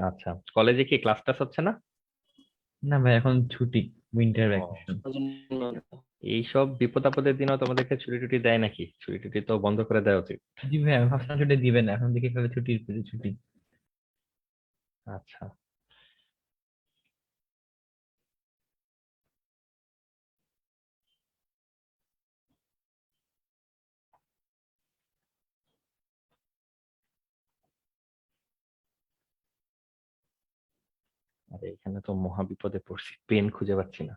আচ্ছা, কলেজে কি ক্লাস টাস হচ্ছে না? না ভাই, এখন ছুটি, উইন্টার ও, ভ্যাকেশন। এইসব বিপদ আপদের দিনও তোমাদেরকে ছুটি টুটি দেয় নাকি? ছুটি টুটি তো বন্ধ করে দেওয়া উচিত। জি ভাই, আমি ভাবছিলাম ছুটি দিবেন না, এখন দেখি কিভাবে ছুটির পরে ছুটি। আচ্ছা, আরে এখানে তো মহা বিপদে পড়ছি, পেন খুঁজে পাচ্ছি না।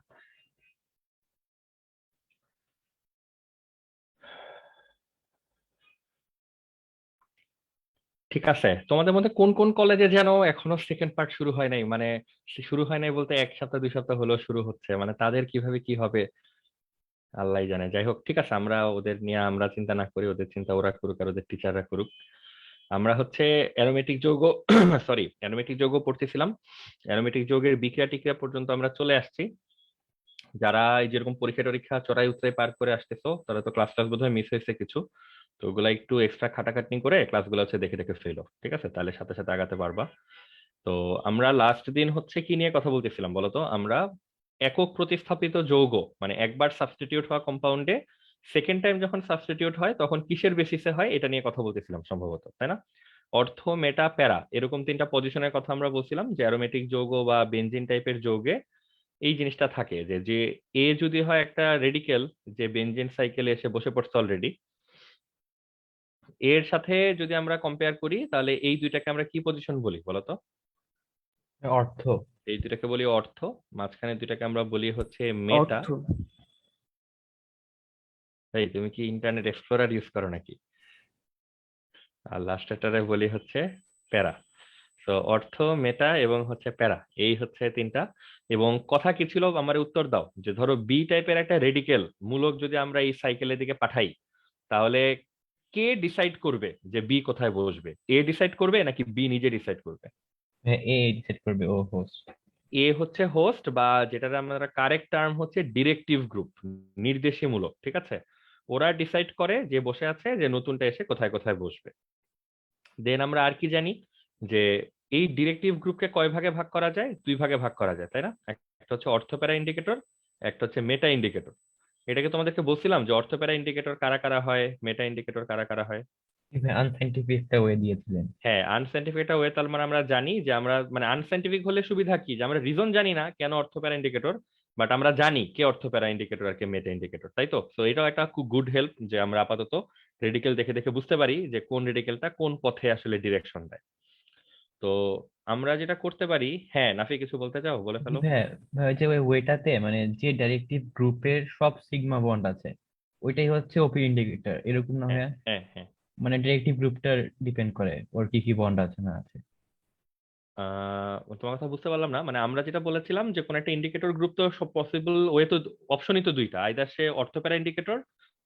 ঠিক আছে, তোমাদের মধ্যে কোন কোন কলেজে যেন এখনো সেকেন্ড পার্ট শুরু হয় নাই, মানে শুরু হয় নাই বলতে 1 সপ্তাহ 2 সপ্তাহ হলো শুরু হচ্ছে, মানে তাদের কিভাবে কি হবে আল্লাহ জানে। যাই হোক, ঠিক আছে, আমরা ওদের নিয়ে আমরা চিন্তা না করি, ওদের চিন্তা ওরা করুক আর ওদের টিচাররা করুক। আমরা হচ্ছে অ্যারোমেটিক যৌগ সরি অ্যারোমেটিক যৌগ পড়তেছিলাম। অ্যারোমেটিক যৌগের বিক্রিয়া টিক্রিয়া পর্যন্ত আমরা চলে আসছি। যারা এই যেরকম পরীক্ষা টরীক্ষা চড়াই উতরাই পার করে আসতেছো, তারা তো ক্লাস টাস বোধহয় মিস হয়েছে কিছু, তো ওগুলা একটু এক্সট্রা খাটাখাটনি করে ক্লাসগুলো হচ্ছে দেখে দেখে ফেলো, ঠিক আছে? তাহলে সাথে সাথে আগাতে পারবা। তো আমরা লাস্ট দিন হচ্ছে কি নিয়ে কথা বলতেছিলাম বলতো? আমরা একক প্রতিস্থাপিত যৌগ, মানে একবার সাবস্টিটিউট হওয়া কম্পাউন্ডে সেকেন্ড টাইম যখন সাবস্টিটিউট হয় তখন কিসের বেসিসে হয় এটা নিয়ে কথা বলতেছিলাম সম্ভবত, তাই না? অর্থ, মেটা, প্যারা, এরকম 3টা পজিশনের কথা আমরা বলছিলাম যে অ্যারোমেটিক যৌগ বা বেনজিন টাইপের যৌগে এই জিনিসটা থাকে যে যে এ যদি হয় একটা রেডিকেল, যে বেনজিন সাইকেলে এসে বসে পড়ছে অলরেডি, এর সাথে যদি আমরা কম্পেয়ার করি তাহলে এই দুইটাকে আমরা কি পজিশন বলি বলতো? অর্থ। এই দুটাকে বলি অর্থ, মাঝখানে দুটাকে আমরা বলি হচ্ছে মেটা। অর্থ। এই তুমি কি ইন্টারনেট এক্সপ্লোরার ইউজ করো নাকি? আর লাস্টেরটারে বলি হচ্ছে প্যারা। তো অর্থ, মেটা এবং হচ্ছে প্যারা, এই হচ্ছে 3টা। এবং কথা কি ছিল আমার উত্তর দাও, যে ধরো বি টাইপের একটা রেডিকেল মূলক যদি আমরা এই সাইকেলের দিকে পাঠাই, তাহলে কে ডিসাইড করবে যে বি কোথায় বসবে? এ ডিসাইড করবে নাকি বি নিজে ডিসাইড করবে? হ্যাঁ, এ ডিসাইড করবে, ও হোস্ট। এ হচ্ছে হোস্ট, বা যেটার আমরা কারেক্ট টার্ম হচ্ছে ডিরেক্টিভ গ্রুপ, নির্দেশীমূলক, ঠিক আছে? ওরা ডিসাইড করে যে বসে আছে যে নতুনটা এসে কোথায় কোথায় বসবে। দেন আমরা আর কি জানি, যে এই ডিরেক্টিভ গ্রুপকে কয় ভাগে ভাগ করা যায়? 2 ভাগে ভাগ করা যায়, তাই না? একটা হচ্ছে অর্থপ্যারা ইন্ডিকেটর, একটা হচ্ছে মেটা ইন্ডিকেটর। এটাকে তোমাদেরকে বলছিলাম যে অর্থপ্যারা ইন্ডিকেটর কারা কারা হয়, মেটা ইন্ডিকেটর কারা কারা হয়। আনসাইন্টিফিক একটা ওয়ে দিয়েছিলেন। হ্যাঁ, আনসাইন্টিফিক এটা ওয়ে, তার মানে আমরা জানি যে আমরা, মানে আনসাইন্টিফিক হলে সুবিধা কি, যে আমরা রিজন জানি না কেন অর্থপ্যারা ইন্ডিকেটর, বাট আমরা জানি কে অর্থপ্যারা ইন্ডিকেটর আর কে মেটা ইন্ডিকেটর, তাই তো? তো এটাও একটা খুব গুড হেল্প যে আমরা আপাতত রেডিকেল দেখে দেখে বুঝতে পারি যে কোন রেডিকেলটা কোন পথে আসলে ডিরেকশন দেয়। তো আমরা যেটা করতে পারি, হ্যাঁ নাফি কিছু বলতে চাও, বলে জি ফেলো। ভাই, ভাই ওই যে ওই ওয়েটাতে মানে যে ডাইরেক্টিভ গ্রুপের সব সিগমা বন্ড আছে, ওইটাই হচ্ছে ওপি ইন্ডিকেটর, এরকম না হ্যাঁ ভাইয়া? হ্যাঁ হ্যাঁ। মানে ডাইরেক্টিভ গ্রুপটা ডিপেন্ড করে ওর কি কি বন্ড আছে না আছে। তোমার কথা বুঝতে পারলাম না, মানে আমরা যেটা বলেছিলাম যে কোন একটা ইন্ডিকেটর গ্রুপ তো সব পসিবল ওয়ে তো, অপশনই তো 2টা, আইদার সে অর্থোপ্যারা ইন্ডিকেটর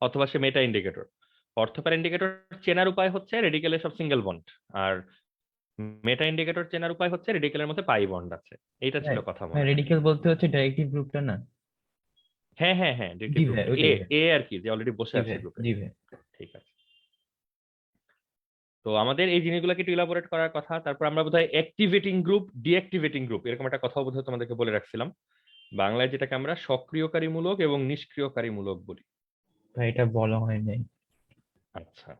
অথবা সে মেটা ইন্ডিকেটর। অর্থোপ্যারা ইন্ডিকেটর চেনার উপায় হচ্ছে রেডিকেলের সব সিঙ্গেল বন্ড, আর মেটা ইন্ডিকেটর চেনার উপায় হচ্ছে রেডিকেলের মধ্যে পাই বন্ড আছে। এইটা ছিল ভাই, কথা ভাই মনে হয়। রেডিকেল বলতে হচ্ছে ডাইরেক্টিভ গ্রুপটা না? হ্যাঁ হ্যাঁ হ্যাঁ, জি ডিরেক্টিভ ভাই, গ্রুপটা এ, ওইটাই ভাই। এ আর কি, যে অলরেডি বসে জি আছে ভাই, গ্রুপে। জি ভাই। ঠিক আছে। তো আমাদের এই জিনিসগুলোকে একটু ইলাবোরেট করার কথা, তারপর আমরা বোধহয় অ্যাক্টিভেটিং গ্রুপ, ডিঅ্যাক্টিভেটিং গ্রুপ, এরকম একটা কথা বোধহয় তোমাদেরকে বলে রাখছিলাম, বাংলায় যেটাকে আমরা সক্রিয়কারীমূলক এবং নিষ্ক্রিয়কারীমূলক বলি। ভাই এটা বলা হয় নাই। আচ্ছা,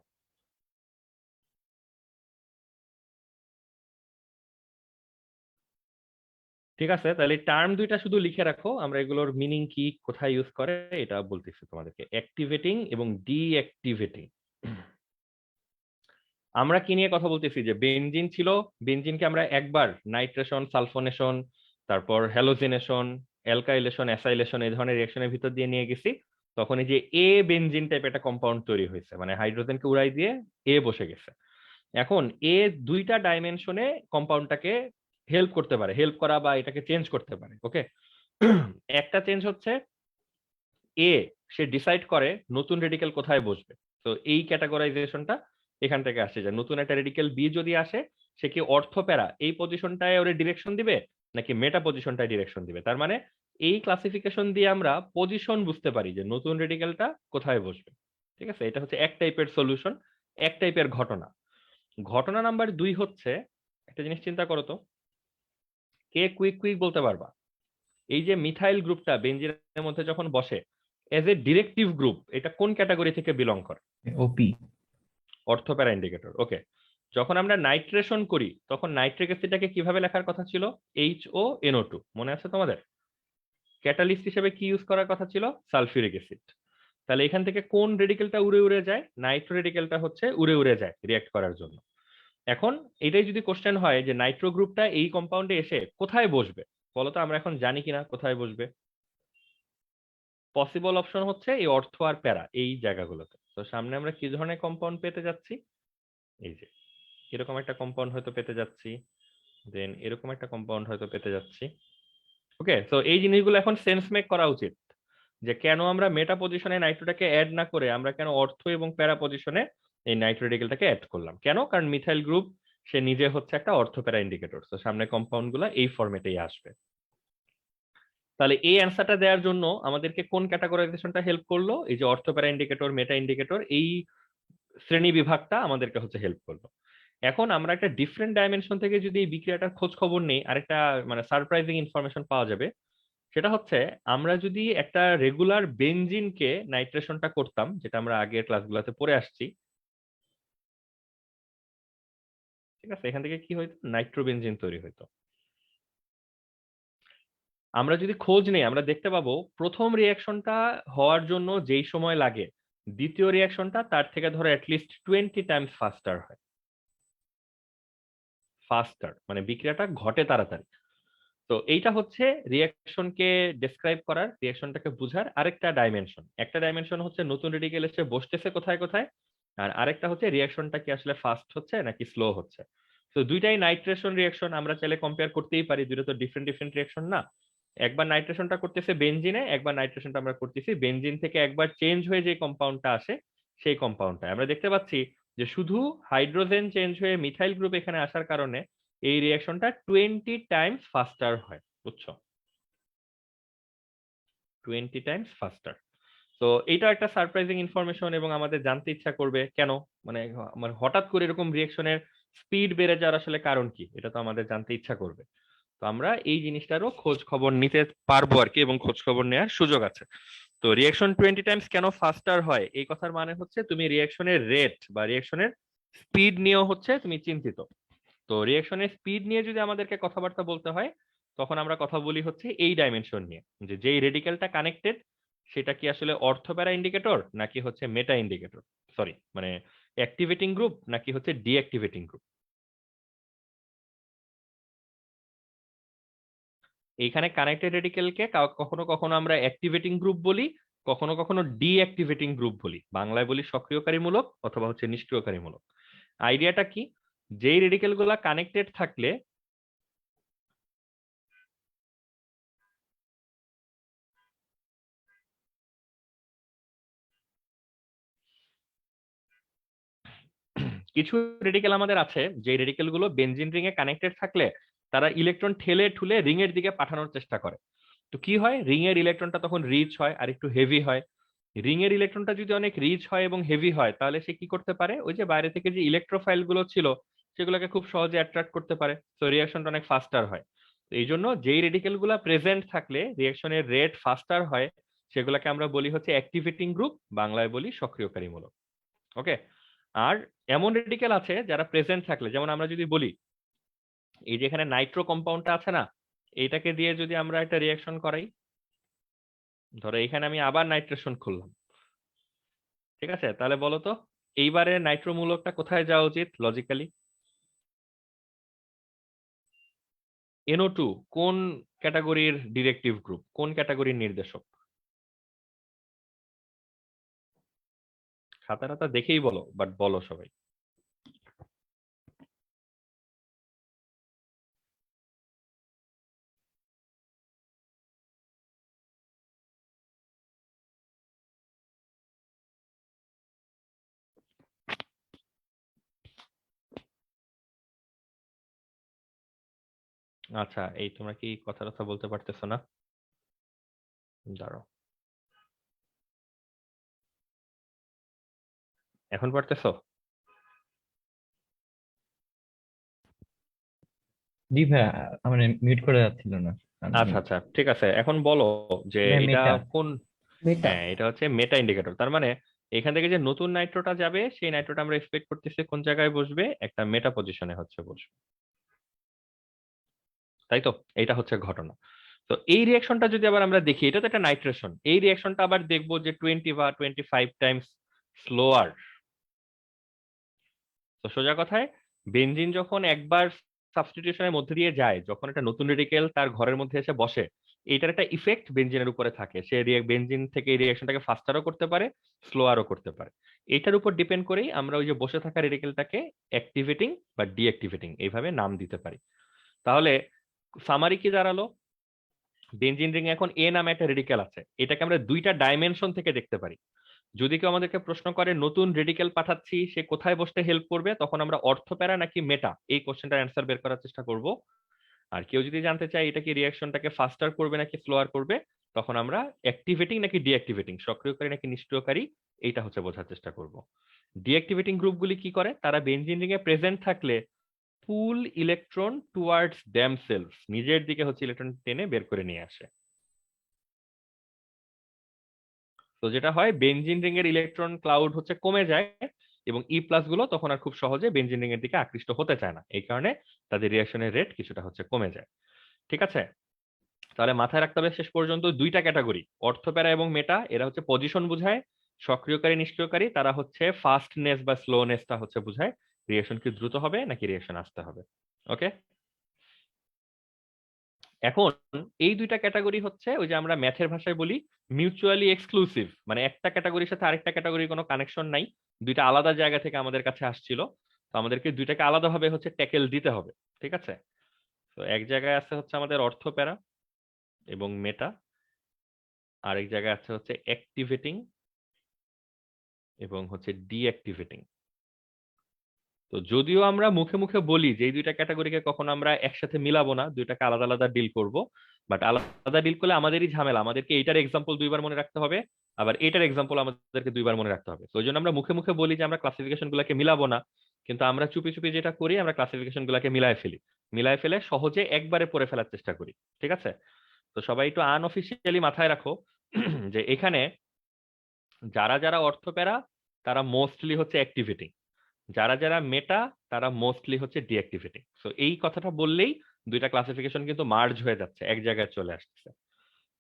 ঠিক আছে, তাহলে টার্ম দুইটা শুধু লিখে রাখো, আমরা এগুলোর মিনিং কি কোথায় ইউজ করে এটা বলতেছি তোমাদেরকে, অ্যাক্টিভেটিং এবং ডিঅ্যাক্টিভেটিং। আমরা কি নিয়ে কথা বলতেছি, যে বেনজিন ছিল, বেনজিনকে আমরা একবার নাইট্রেশন, সালফোনেশন, তারপর হ্যালোজিনেশন, অ্যালকাইলেশন, অ্যাসাইলেশন, এই ধরনের রিঅ্যাকশনের ভিতর দিয়ে নিয়ে গেছি। তখন এই যে এ বেনজিন টাইপ একটা কম্পাউন্ড তৈরি হয়েছে, মানে হাইড্রোজেনকে উড়াই দিয়ে এ বসে গেছে। এখন এ 2টা ডাইমেনশনে কম্পাউন্ডটাকে হেল্প করতে পারে, হেল্প করা বা এটাকে চেঞ্জ করতে পারে, ওকে? একটা চেঞ্জ হচ্ছে এ, সে ডিসাইড করে নতুন রেডিকেল কোথায় বসবে। তো এই ক্যাটাগরাইজেশনটা এখান থেকে আসে, যে নতুন একটা রেডিকেল বি যদি আসে, সে কি অর্থোপ্যারা এই পজিশনটায় ওরে ডিরেকশন দিবে নাকি মেটা পজিশনটায় ডিরেকশন দিবে। তার মানে এই ক্লাসিফিকেশন দিয়ে আমরা পজিশন বুঝতে পারি যে নতুন রেডিকেলটা কোথায় বসবে। ঠিক আছে, এটা হচ্ছে এক টাইপের সলিউশন, এক টাইপের ঘটনা। ঘটনা নাম্বার 2 হচ্ছে, একটা জিনিস চিন্তা করো তো, কে কুইক কুইক বলতে পারবা? এই যে মিথাইল গ্রুপটা বেঞ্জিনের মধ্যে যখন বসে এজ এ ডিরেক্টিভ গ্রুপ, এটা কোন ক্যাটাগরি থেকে বিলং করে? ওপি। অর্থোপ্যারা ইন্ডিকেটর। ওকে। যখন আমরা নাইট্রেশন করি তখন নাইট্রিক অ্যাসিডটাকে কিভাবে লেখার কথা ছিল? HONO2, মনে আছে তোমাদের? ক্যাটালিস্ট হিসেবে কি ইউজ করার কথা ছিল? Sulphuric acid. তাহলে এখান থেকে কোন রেডিকেলটা উড়ে উড়ে যায়? নাইট্রো রেডিকেলটা হচ্ছে উড়ে উড়ে যায় রিয়াক্ট করার জন্য। এখন এটাই যদি কোশ্চেন হয় যে নাইট্রো গ্রুপটা এই কম্পাউন্ডে এসে কোথায় বসবে, বলতো আমরা এখন জানি কিনা কোথায় বসবে? পসিবল অপশন হচ্ছে এই অর্থ আর প্যারা এই জায়গাগুলোতে। তো সামনে আমরা কি ধরনের কম্পাউন্ড পেতে যাচ্ছি? এই যে এরকম একটা কম্পাউন্ড হয়তো পেতে যাচ্ছি, দেন এরকম একটা কম্পাউন্ড হয়তো পেতে যাচ্ছি। ওকে, তো এই জিনিসগুলো এখন সেন্স মেক করা উচিত যে কেন আমরা মেটা পজিশনে নাইট্রোটাকে অ্যাড না করে আমরা কেন অর্থ এবং প্যারা পজিশনে এই নাইট্রো রেডিকেলটাকে অ্যাড করলাম কেন? কারণ মিথাইল গ্রুপ সে নিজে হচ্ছে একটা অর্থ প্যারা ইন্ডিকেটর, তো সামনে কম্পাউন্ড গুলা এই ফরম্যাটেই আসবে। তাহলে এই অ্যান্সারটা দেওয়ার জন্য আমাদেরকে কোন ক্যাটাগরাইজেশনটা হেল্প করলো? এই যে অর্থ প্যারা ইন্ডিকেটর, মেটা ইন্ডিকেটর, এই শ্রেণী বিভাগটা আমাদেরকে হচ্ছে হেল্প করলো। এখন আমরা একটা ডিফারেন্ট ডাইমেনশন থেকে যদি এই বিক্রিয়াটার খোঁজ খবর নেই, আরেকটা মানে সারপ্রাইজিং ইনফরমেশন পাওয়া যাবে। সেটা হচ্ছে আমরা যদি একটা রেগুলার বেনজিনকে নাইট্রেশনটা করতাম, যেটা আমরা আগের ক্লাসগুলোতে পড়ে আসছি, ঠিক আছে, এখান থেকে কি হইতো? নাইট্রোবেনজিন তৈরি হইতো। আমরা যদি খোঁজ নেই আমরা দেখতে পাবো প্রথম রিয়াকশনটা হওয়ার জন্য যেই সময় লাগে দ্বিতীয় রিয়াকশনটা তার থেকে ধরো অ্যাটলিস্ট 20 টাইমস ফাস্টার হয়। ফাস্টার মানে বিক্রিয়াটা ঘটে তাড়াতাড়ি। তো এইটা হচ্ছে রিয়াকশনকে ডেসক্রাইব করার, রিয়াকশনটাকে বোঝার আরেকটা ডাইমেনশন। একটা ডাইমেনশন হচ্ছে নতুন রেডিকেল এসে বসতেছে কোথায় কোথায়, আর আরেকটা হচ্ছে রিয়াকশনটা কি আসলে ফাস্ট হচ্ছে নাকি স্লো হচ্ছে। তো দুইটাই নাইট্রেশন রিয়াকশন, আমরা চাইলে কম্পেয়ার করতেই পারি, দুটো তো ডিফারেন্ট ডিফারেন্ট রিয়াকশন না? একবার নাইট্রেশনটা করতেছে বেনজিনে, একবার নাইট্রেশনটা আমরা করতেছি বেনজিন থেকে, একবার চেঞ্জ হয়ে যে কম্পাউন্ডটা আসে সেই কম্পাউন্ডটা আমরা দেখতে পাচ্ছি যে শুধু হাইড্রোজেন চেঞ্জ হয়ে মিথাইল গ্রুপ এখানে আসার কারণে এই রিয়াকশনটা 20 টাইমস ফাস্টার হয়, বুঝছো? 20 টাইমস ফাস্টার। তো এইটা একটা সারপ্রাইজিং ইনফরমেশন এবং আমাদের জানতে ইচ্ছা করবে কেন, মানে মানে হঠাৎ করে এরকম রিয়াকশনের স্পিড বেড়ে যাওয়ার আসলে কারণ কি, এটা তো আমাদের জানতে ইচ্ছা করবে। তো আমরা এই জিনিসটারও খোঁজ খবর নিতে পারবো আর কি, এবং খোঁজ খবর নেওয়ার সুযোগ আছে। তো রিয়াকশন 20 টাইমস কেন ফাস্টার হয় এই কথার মানে হচ্ছে তুমি রিয়াকশনের রেট বা রিয়াকশনের স্পিড নিয়েও হচ্ছে তুমি চিন্তিত। তো রিয়াকশনের স্পিড নিয়ে যদি আমাদেরকে কথাবার্তা বলতে হয় তখন আমরা কথা বলি হচ্ছে এই ডাইমেনশন নিয়ে, যে যেই রেডিক্যালটা কানেক্টেড সেটা কি আসলে অর্থোপ্যারা ইন্ডিকেটর নাকি হচ্ছে মেটা ইন্ডিকেটর, সরি মানে অ্যাক্টিভেটিং গ্রুপ নাকি হচ্ছে ডিঅ্যাক্টিভেটিং গ্রুপ। এইখানে কানেক্টেড রেডিক্যালকে কখনো কখনো আমরা অ্যাক্টিভেটিং গ্রুপ বলি, কখনো কখনো ডিঅ্যাক্টিভেটিং গ্রুপ বলি, বাংলায় বলি সক্রিয়কারীমূলক অথবা হচ্ছে নিষ্ক্রিয়কারীমূলক। আইডিয়াটা কি? যেই রেডিক্যাল গুলা কানেক্টেড থাকলে কিছু রেডিকেল আমাদের আছে যে রেডিকেল গুলো বেনজিন রিং এ কানেক্টেড থাকলে তারা ইলেকট্রন ঠেলে ঠুলে রিং এর দিকে পাঠানোর চেষ্টা করে। তো কি হয়, রিং এর ইলেকট্রনটা তখন রিচ হয় আর একটু হেভি হয়। রিং এর ইলেকট্রনটা যদি অনেক রিচ হয় এবং হেভি হয় তাহলে সে কি করতে পারে, ওই যে বাইরে থেকে যে ইলেকট্রোফাইল গুলো ছিল সেগুলোকে খুব সহজে অ্যাট্রাক্ট করতে পারে, তো রিয়াকশনটা অনেক ফাস্টার হয়। তো এই জন্য যেই রেডিকেল গুলা প্রেজেন্ট থাকলে রিয়াকশনের রেট ফাস্টার হয় সেগুলোকে আমরা বলি হচ্ছে অ্যাক্টিভেটিং গ্রুপ, বাংলায় বলি সক্রিয়কারীমূলক। ওকে। আর এমন রেডিকেল আছে যারা প্রেজেন্ট থাকলে, যেমন আমরা যদি বলি এই যে এখানে নাইট্রো কম্পাউন্ডটা আছে না, এইটাকে দিয়ে যদি আমরা একটা রিয়াকশন করাই, ধরো এখানে আমি আবার নাইট্রেশন খুললাম, ঠিক আছে, তাহলে বলো তো এইবারে নাইট্রো মূলকটা কোথায় যাওয়া উচিত লজিক্যালি? NO2 কোন ক্যাটাগরির ডিরেক্টিভ গ্রুপ, কোন ক্যাটাগরির নির্দেশক? খাতা টাতা দেখেই বলো, বাট বলো সবাই। আচ্ছা, এই তোমরা কি কথা কথা বলতে পারতেছো না? দাঁড়াও, এখন পারতেছো? জি ভাইয়া, মানে মিউট করে যাচ্ছিল না। আমি আচ্ছা আচ্ছা, ঠিক আছে, এখন বলো যে এটা মেটা। কোন। মেটা। হ্যাঁ, এটা হচ্ছে মেটা ইন্ডিকেটর। তার মানে এখান থেকে যে নতুন নাইট্রোটা যাবে, সেই নাইট্রোটা আমরা এক্সপেক্ট করতেছি কোন জায়গায় বসবে, একটা মেটা পজিশনে হচ্ছে বসবে, তাই তো? এটা হচ্ছে ঘটনা। তো এই রিয়াকশনটা যদি আবার আমরা দেখি, এটা তো একটা নাইট্রেশন, এই রিয়াকশনটা আবার দেখবো যে 20 বা 25 টাইমস স্লোয়ার। তো সোজা কথায়, বেনজিন যখন একবার সাবস্টিটিউশনের মধ্যে দিয়ে যায়, যখন একটা নতুন রেডিকেল তার ঘরের মধ্যে এসে বসে, এইটার একটা ইফেক্ট বেনজিনের উপরে থাকে। সে বেনজিন থেকে এই রিয়াকশনটাকে ফাস্টারও করতে পারে, স্লোয়ারও করতে পারে। এটার উপর ডিপেন্ড করেই আমরা ওই যে বসে থাকা রেডিকেলটাকে অ্যাক্টিভেটিং বা ডিঅ্যাক্টিভেটিং এইভাবে নাম দিতে পারি। তাহলে সামারি কি দাঁড়ালো? বেনজিন রিং এখন এ নামে একটা রেডিকেল আছে, এটাকে আমরা দুইটা ডাইমেনশন থেকে দেখতে পারি। যদি কেউ আমাদেরকে প্রশ্ন করে নতুন রেডিকেল পাঠাচ্ছি, সে কোথায় বসতে হেল্প করবে, তখন আমরা অর্থপ্যারা নাকি মেটা, এই কোশ্চেনটার অ্যান্সার বের করার চেষ্টা করব। আর কেউ যদি জানতে চায় এটা কি রিয়াকশনটাকে ফাস্টার করবে নাকি স্লোয়ার করবে, তখন আমরা অ্যাক্টিভেটিং নাকি ডিঅ্যাক্টিভেটিং, সক্রিয়কারী নাকি নিষ্ক্রিয়কারী, এইটা হচ্ছে বোঝার চেষ্টা করব। ডিঅ্যাক্টিভেটিং গ্রুপগুলি কি করে? তারা বেনজিন রিং এ প্রেজেন্ট থাকলে পুল ইলেকট্রন টুয়ার্ডস দেমসেলভস, নিজের দিকে হচ্ছে ইলেকট্রন টেনে বের করে নিয়ে আসে। তো যেটা হয়, বেনজিন রিং এর ইলেকট্রন ক্লাউড হচ্ছে কমে যায়, এবং ই প্লাস গুলো তখন আর খুব সহজে বেনজিন রিং এর দিকে আকৃষ্ট হতে চায় না, এই কারণে তাদের রিয়াকশনের রেট কিছুটা হচ্ছে কমে যায়। ঠিক আছে? তাহলে মাথায় রাখতে হবে শেষ পর্যন্ত দুইটা ক্যাটাগরি, অর্থপ্যারা এবং মেটা, এরা হচ্ছে পজিশন বুঝায়, সক্রিয়কারী নিষ্ক্রিয়কারী তারা হচ্ছে ফাস্টনেস বা স্লোনেসটা হচ্ছে বুঝায়, রিয়াকশন কি দ্রুত হবে নাকি রিয়াকশন আসতে হবে। ওকে, এখন এই দুইটা ক্যাটাগরি হচ্ছে ওই যে আমরা ম্যাথের ভাষায় বলি মিউচুয়ালি এক্সক্লুসিভ, মানে একটা ক্যাটাগরির সাথে আরেকটা ক্যাটাগরির কোনো কানেকশন নাই, দুইটা আলাদা জায়গা থেকে আমাদের কাছে আসছিল। তো আমাদেরকে দুইটাকে আলাদাভাবে হচ্ছে ট্যাকেল দিতে হবে। ঠিক আছে? তো এক জায়গায় আছে হচ্ছে আমাদের অর্থপ্যারা এবং মেটা, আরেক জায়গায় আছে হচ্ছে অ্যাক্টিভেটিং এবং হচ্ছে ডিঅ্যাক্টিভেটিং। তো যদিও আমরা মুখে মুখে বলি যে এই দুইটা ক্যাটাগরিকে কখনো আমরা একসাথে মিলাবো না, দুইটাকে আলাদা আলাদা ডিল করব, বাট আলাদা ডিল করলে আমাদেরই ঝামেলা, আমাদেরকে এইটার এক্সাম্পল দুইবার মনে রাখতে হবে, আবার এইটার এক্সাম্পল আমাদেরকে দুইবার মনে রাখতে হবে। তো ওই জন্য আমরা মুখে মুখে বলি যে আমরা ক্লাসিফিকেশন গুলাকে মিলাবো না, কিন্তু আমরা চুপি চুপি যেটা করি, আমরা ক্লাসিফিকেশন গুলাকে মিলায় ফেলি, মিলায় ফেলে সহজে একবারে পড়ে ফেলার চেষ্টা করি। ঠিক আছে? তো সবাই একটু আনঅফিসিয়ালি মাথায় রাখো যে এখানে যারা যারা অর্থপ্যারা, তারা মোস্টলি হচ্ছে অ্যাক্টিভেটিং, যারা যারা মেটা, তারা মোস্টলি হচ্ছে ডিঅ্যাক্টিভেটিং। সো এই কথাটা বললেই দুইটা ক্লাসিফিকেশন কিন্তু মার্জ হয়ে যাচ্ছে, এক জায়গায় চলে আসছে।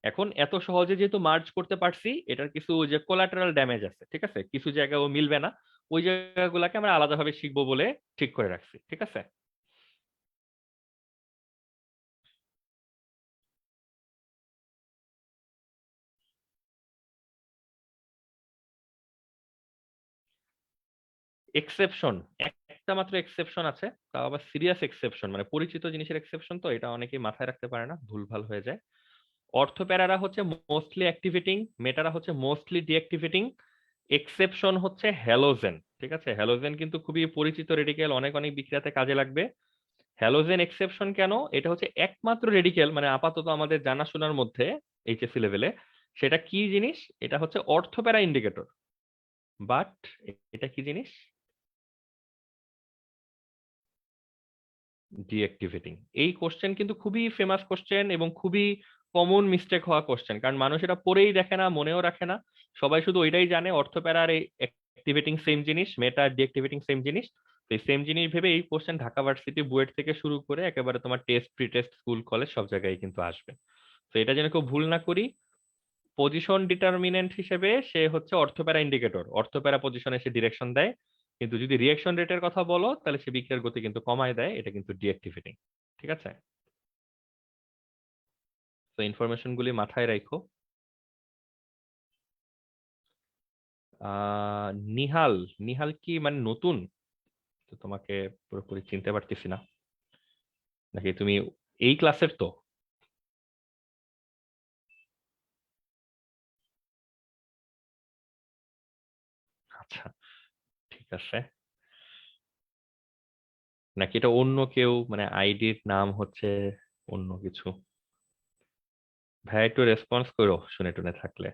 এখন এত সহজে যেহেতু মার্জ করতে পারছি, এটার কিছু যে কোলাটারাল ড্যামেজ আছে, ঠিক আছে, কিছু জায়গায় ও মিলবে না, ওই জায়গাগুলোকে আমরা আলাদাভাবে শিখবো বলে ঠিক করে রাখছি। ঠিক আছে? এক্সেপশন, একটা মাত্র এক্সেপশন আছে, তাও আবার সিরিয়াস এক্সেপশন, মানে পরিচিত জিনিসের এক্সেপশন, তো এটা অনেকেই মাথায় রাখতে পারে না, ভুলভাল হয়ে যায়। অর্থপ্যারারা হচ্ছে মোস্টলি অ্যাক্টিভেটিং, মেটারা হচ্ছে মোস্টলি ডিঅ্যাক্টিভেটিং, এক্সেপশন হচ্ছে হ্যালোজেন। ঠিক আছে? হ্যালোজেন কিন্তু খুবই পরিচিত রেডিকেল, অনেক অনেক বিক্রিয়াতে কাজে লাগবে। হ্যালোজেন এক্সেপশন কেন? এটা হচ্ছে একমাত্র রেডিকেল, মানে আপাতত আমাদের জানাশোনার মধ্যে এইচএসসি লেভেলে, সেটা কি জিনিস? এটা হচ্ছে অর্থপ্যারা ইন্ডিকেটর। বাট এটা কি জিনিস? ডিঅ্যাক্টিভেটিং। এই কোশ্চেন কিন্তু খুবই ফেমাস কোশ্চেন এবং খুবই কমন মিস্টেক হওয়া কোশ্চেন, কারণ মানুষ এটা পড়েই দেখে না, মনেও রাখে না, সবাই শুধু ওইটাই জানে অর্থপ্যারা আর অ্যাক্টিভেটিং সেম জিনিস, মেটা ডিঅ্যাক্টিভেটিং সেম জিনিস। তো এই সেম জিনিস ভেবে এই কোশ্চেন ঢাকা ভার্সিটি বুয়েট থেকে শুরু করে একেবারে তোমার test, pre test, school, college সব জায়গায় কিন্তু আসবে। তো এটা যেন কেউ ভুল না করি, পজিশন ডিটারমিনেন্ট হিসেবে সে হচ্ছে অর্থপ্যারা ইন্ডিকেটর, অর্থপ্যারা পজিশনে সে ডিরেকশন দেয়, কিন্তু যদি রিয়াকশন রেটের কথা বলো, তাহলে সে বিক্রিয়ার গতি কিন্তু কমায় দেয়, এটা কিন্তু ডিঅ্যাক্টিভেটিং। ঠিক আছে? তো ইনফরমেশন গুলি মাথায় রাখো। আহ নিহাল, নিহাল কি মানে নতুন? তো তোমাকে পুরোপুরি চিনতে পারতেছি না, নাকি তুমি এই ক্লাসের? তো আচ্ছা, ঠিক আছে, নাকি এটা অন্য কেউ, মানে আইডির নাম হচ্ছে অন্য কিছু? ভাই একটু রেসপন্স করো শুনে টুনে থাকলে।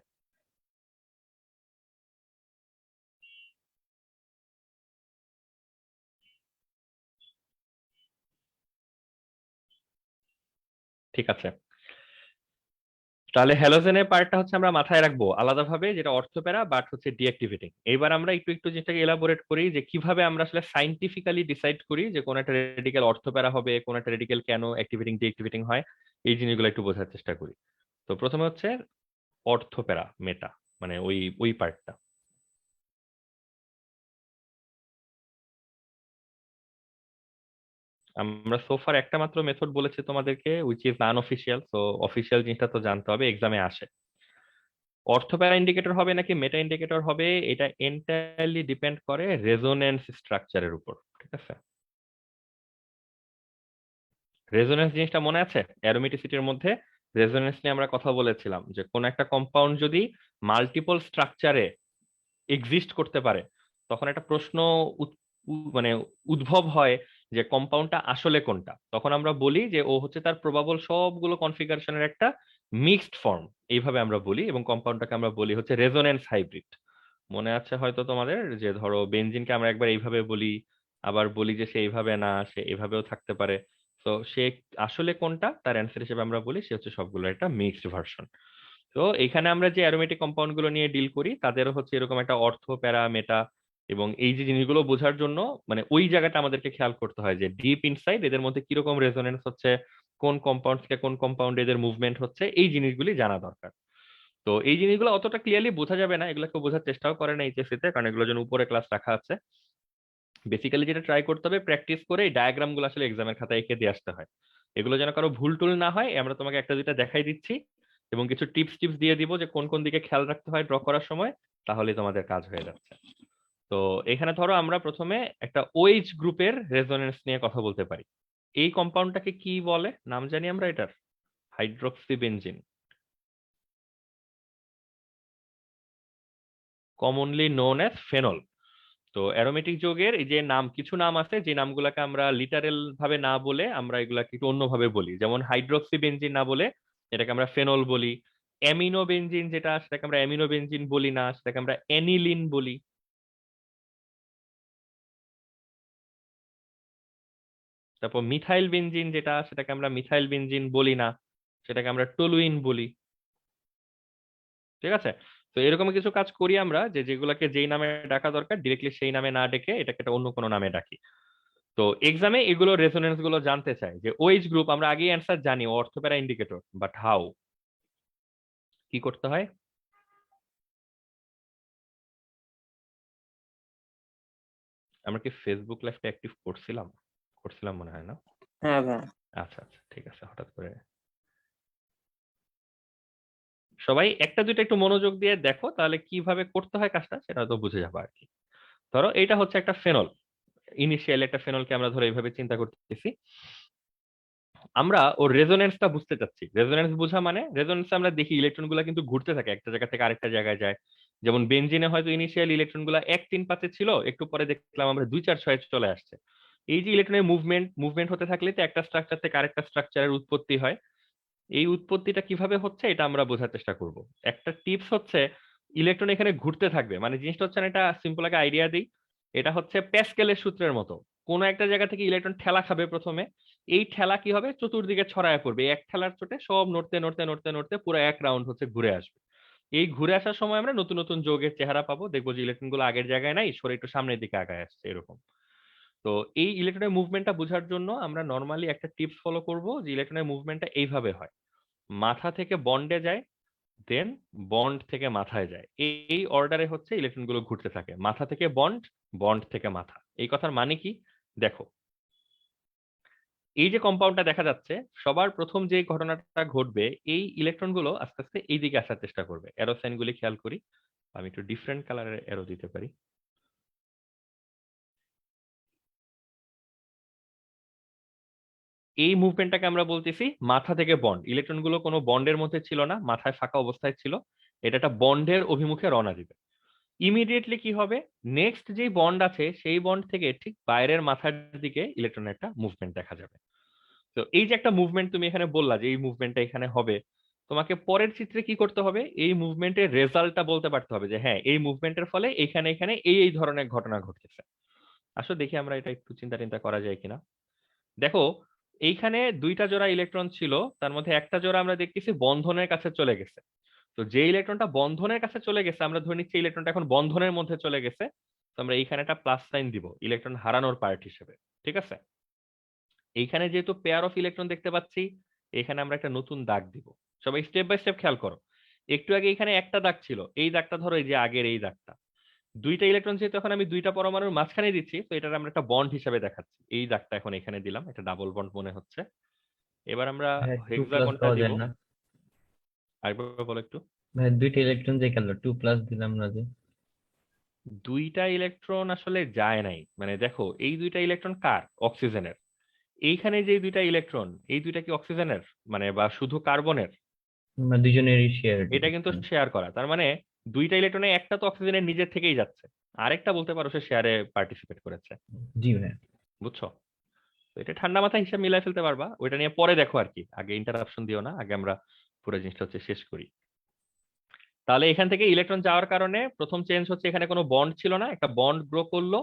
ঠিক আছে, তাহলে হ্যালোজেনের পার্টটা হচ্ছে আমরা মাথায় রাখবো আলাদাভাবে, যেটা অর্থোপ্যারা বাট হচ্ছে ডিঅ্যাক্টিভেটিং। এবার আমরা একটু একটু যেটাকে এলাবোরেট করি যে কিভাবে আমরা আসলে সাইন্টিফিক্যালি ডিসাইড করি যে কোন একটা রেডিকেল অর্থোপ্যারা হবে, কোন একটা রেডিকেল কেন অ্যাক্টিভেটিং ডিঅ্যাক্টিভেটিং হয়, এই জিনিসগুলো একটু বোঝার চেষ্টা করি। তো প্রথমে হচ্ছে অর্থোপ্যারা মেটা, মানে ওই ওই পার্টটা। আমরা সোফার একটা মাত্র মেথড বলেছি তোমাদেরকে, উইচ ইজ আনঅফিসিয়াল, তো অফিসিয়াল জিনিসটা তো জানতে হবে, এক্সামে আসে। অর্থোপ্যারা ইন্ডিকেটর হবে নাকি মেটা ইন্ডিকেটর হবে, এটা এন্টায়ারলি ডিপেন্ড করে রেজোনেন্স স্ট্রাকচারের উপর। ঠিক আছে, রেজোনেন্স জিনিসটা মনে আছে? অ্যারোমেটিসিটির মধ্যে রেজোনেন্স নিয়ে আমরা কথা বলেছিলাম যে কোন একটা কম্পাউন্ড যদি মাল্টিপল স্ট্রাকচারে এক্সিস্ট করতে পারে, তখন একটা প্রশ্ন মানে উদ্ভব হয় যে কম্পাউন্ডটা আসলে কোনটা। তখন আমরা বলি যে ও হচ্ছে তার প্রবাবল সবগুলো কনফিগারেশনের একটা মিক্সড ফর্ম, এইভাবে আমরা বলি, এবং কম্পাউন্ডটাকে আমরা বলি হচ্ছে রেজোনেন্স হাইব্রিড। মনে আছে হয়তো তোমাদের যে ধরো বেনজিনকে আমরা একবার এইভাবে বলি, আবার বলি যে সে এইভাবে না, সে এভাবেও থাকতে পারে। তো সে আসলে কোনটা, তার অ্যান্সার হিসেবে আমরা বলি সে হচ্ছে সবগুলোর একটা মিক্সড ভার্সন। তো এখানে আমরা যে অ্যারোমেটিক কম্পাউন্ড গুলো নিয়ে ডিল করি তাদেরও হচ্ছে এরকম একটা অর্থ, প্যারা, মেটা, এবং এই যে জিনিসগুলো বোঝার জন্য মানে ওই জায়গাটা আমাদেরকে খেয়াল করতে হয় যে ডিপ ইনসাইড এদের মধ্যে কিরকম রেজোনেন্স হচ্ছে, কোন কম্পাউন্ড থেকে কোন কম্পাউন্ড এদের মুভমেন্ট হচ্ছে, এই জিনিসগুলি জানা দরকার। তো এই জিনিসগুলো অতটা ক্লিয়ারলি বোঝা যাবে না, এগুলো কেউ বোঝার চেষ্টাও করে না এইচএসসি তে, কারণ এগুলোর জন্য উপরে ক্লাস রাখা আছে। বেসিক্যালি যেটা ট্রাই করতে হবে, প্র্যাকটিস করে এই ডায়াগ্রাম গুলো আসলে এক্সামের খাতায় এঁকে দিয়ে আসতে হয়। এগুলো যেন কারো ভুল টুল না হয়, আমরা তোমাকে একটা দুইটা দেখাই দিচ্ছি এবং কিছু টিপস টিপস দিয়ে দিব যে কোন কোন দিকে খেয়াল রাখতে হয় ড্র করার সময়, তাহলে তোমাদের কাজ হয়ে যাচ্ছে। তো এখানে ধরো আমরা প্রথমে একটা ওএইচ গ্রুপের রেজোনেন্স নিয়ে কথা বলতে পারি। এই কম্পাউন্ডটাকে কি বলে, নাম জানি আমরা এটার? Hydroxy benzene, commonly known as phenol. তো অ্যারোমেটিক যৌগের এই যে নাম, কিছু নাম আছে যে নামগুলোকে আমরা লিটারেল ভাবে না বলে আমরা এগুলাকে একটু অন্যভাবে বলি, যেমন হাইড্রোক্সি বেনজিন না বলে এটাকে আমরা ফেনল বলি। অ্যামিনো বেনজিন যেটা, সেটাকে আমরা অ্যামিনো বেনজিন বলি না, সেটাকে আমরা অ্যানিলিন বলি। তারপর মিথাইল বেনজিন যেটা, সেটাকে আমরা মিথাইল বেনজিন বলি না, সেটাকে আমরা টলুইন বলি। ঠিক আছে, তো এরকম কিছু কাজ করি আমরা যে যেগুলোকে যেই নামে ডাকা দরকার ডিরেক্টলি সেই নামে না ডেকে এটাকে একটা অন্য কোনো নামে ডাকি। তো এক্সামে এগুলো রেজোনেন্স গুলো জানতে চাই যে ওএইচ গ্রুপ, আমরা আগেই অ্যান্সার জানি অর্থোপ্যারা ইন্ডিকেটর, বাট হাউ, কি করতে হয়? আমরা কি ফেসবুক লাইভটা অ্যাক্টিভ করছিলাম? করছিলাম মনে হয় না। হ্যাঁ ভাই। আচ্ছা আচ্ছা, ঠিক আছে, হঠাৎ করে সবাই একটা দুইটা একটু মনোযোগ দিয়ে দেখো, তাহলে কিভাবে করতে হয় কাজটা সেটা তো বুঝে যাবে আর কি। ধরো এটা হচ্ছে একটা ফেনল, ইনিশিয়াল একটা ফেনলকে আমরা ধরো এইভাবে চিন্তা করতেছি। আমরা ওর রেজোনেন্সটা বুঝতে চাচ্ছি। রেজোনেন্স বোঝা মানে, রেজোনেন্স আমরা দেখি ইলেকট্রন গুলা কিন্তু ঘুরতে থাকে, একটা জায়গা থেকে আরেকটা জায়গায় যায়। যেমন বেনজিনে হয়তো ইনিশিয়াল ইলেকট্রন গুলা 1 3 5 ছিল, একটু পরে দেখলাম আমরা 2 4 6 চলে আসছে। এই যে ইলেকট্রনের মুভমেন্ট মুভমেন্ট হতে থাকলে তো একটা স্ট্রাকচার থেকে আরেকটা স্ট্রাকচারের উৎপত্তি হয়। এই উৎপত্তিটা কিভাবে হচ্ছে এটা আমরা বোঝার চেষ্টা করব। একটা টিপস হচ্ছে, ইলেকট্রন এখানে ঘুরতে থাকবে, মানে জিনিসটা হচ্ছে না, এটা সিম্পল একটা আইডিয়া দিই। এটা হচ্ছে প্যাসকেলের সূত্রের মতো। কোনো একটা জায়গা থেকে ইলেকট্রন ঠেলা খাবে প্রথমে, এই ঠেলা কি হবে, চতুর্দিকে ছড়ায় পড়বে, এই এক ঠেলার চোটে সব নড়তে নড়তে নড়তে নড়তে পুরো এক রাউন্ড হচ্ছে ঘুরে আসবে। এই ঘুরে আসার সময় আমরা নতুন নতুন যৌগের চেহারা পাবো, দেখবো যে ইলেকট্রন গুলো আগের জায়গায় নাই, সরে একটু সামনের দিকে আগায় আসছে এরকম। তো এই ইলেকট্রনের মুভমেন্টটা বোঝার জন্য আমরা নর্মালি একটা টিপস ফলো করব যে ইলেকট্রনের মুভমেন্টটা এইভাবে হয়, মাথা থেকে বন্ডে যায়, দেন বন্ড থেকে মাথায় যায়, এই অর্ডারে হচ্ছে ইলেকট্রন গুলো ঘুরতে থাকে, মাথা থেকে বন্ড, বন্ড থেকে মাথা। এই কথার মানে কি, দেখো এই যে কম্পাউন্ডটা দেখা যাচ্ছে, সবার প্রথম যে ঘটনাটা ঘটবে, এই ইলেকট্রন গুলো আস্তে আস্তে এই দিকে আসার চেষ্টা করবে। অ্যারো সাইন গুলি খেয়াল করি, আমি একটু ডিফারেন্ট কালারের অ্যারো দিতে পারি। এই মুভমেন্টটাকে আমরা বলতেছি মাথা থেকে বন্ড, ইলেকট্রন গুলো কোনো বন্ডের মধ্যে ছিল না, মাথায় ফাঁকা অবস্থায় ছিল, এটা একটা বন্ডের অভিমুখে রওনা দিবে। ইমিডিয়েটলি কি হবে, নেক্সট যে বন্ড আছে সেই বন্ড থেকে ঠিক বাইরের মাথার দিকে ইলেকট্রনের একটা মুভমেন্ট দেখা যাবে। তো এই যে একটা মুভমেন্ট তুমি এখানে বললা যে এই মুভমেন্টটা এখানে হবে, তোমাকে পরের চিত্রে কি করতে হবে, এই মুভমেন্টের রেজাল্টটা বলতে পারতে হবে যে হ্যাঁ এই মুভমেন্টের ফলে এখানে এখানে এই এই ধরনের ঘটনা ঘটতেছে। আসলে দেখি আমরা এটা একটু চিন্তা টিন্তা করা যায় কিনা। দেখো এইখানে দুইটা জোড়া ইলেকট্রন ছিল, তার মধ্যে একটা জোড়া আমরা দেখতেছি বন্ধনের কাছে চলে গেছে। তো যে ইলেকট্রনটা বন্ধনের কাছে চলে গেছে আমরা ধরে নিচ্ছি ইলেকট্রনটা এখন বন্ধনের মধ্যে চলে গেছে। তো আমরা এইখানে একটা প্লাস সাইন দিব ইলেকট্রন হারানোর পার্ট হিসেবে। ঠিক আছে, এইখানে যেহেতু পেয়ার অফ ইলেকট্রন দেখতে পাচ্ছি, এখানে আমরা একটা নতুন দাগ দিব। সবাই স্টেপ বাই স্টেপ খেয়াল করো। একটু আগে এখানে একটা দাগ ছিল, এই দাগটা ধরো এই যে আগের এই দাগটা। দুইটা ইলেকট্রন যেহেতু এখন আমি দুইটা পরমাণুর মাঝখানে দিচ্ছি, তো এটার আমরা একটা বন্ড হিসেবে দেখাচ্ছি। এই দাগটা এখন এখানে দিলাম, এটা ডাবল বন্ড মনে হচ্ছে। এবার আমরা ভাই 2+ হেক্সাগনটা দেওয়া দিব। যায় না? আরেকবার বলো একটু। ভাই দুইটা ইলেকট্রন যে গেল, 2+ দিলাম না যে? দুইটা ইলেকট্রন আসলে যায় নাই, মানে দেখো এই দুইটা ইলেকট্রন কার, অক্সিজেনের। এইখানে যে দুইটা ইলেকট্রন, এই দুইটা কি অক্সিজেনের মানে বা শুধু কার্বনের? আমরা দুজনেরই শেয়ার এটা কিন্তু ইলেকট্রন। শেয়ার করা, তার মানে দুইটা ইলেকট্রনে একটা তো অক্সিজেনের নিজের থেকেই যাচ্ছে, আরেকটা বলতে পারো সে শেয়ারে পার্টিসিপেট করেছে। জি ভাই। বুঝছো? তো এটা ঠান্ডা মাথায় হিসাব মিলাই ফেলতে পারবা, ওইটা নিয়ে পরে দেখো আর কি, আগে ইন্টারাপশন দিও না, আগে আমরা পুরো জিনিসটা হচ্ছে শেষ করি। তাহলে এখান থেকে ইলেকট্রন যাওয়ার কারণে প্রথম চেঞ্জ হচ্ছে এখানে কোনো বন্ড ছিল না, একটা বন্ড ব্রো করলো।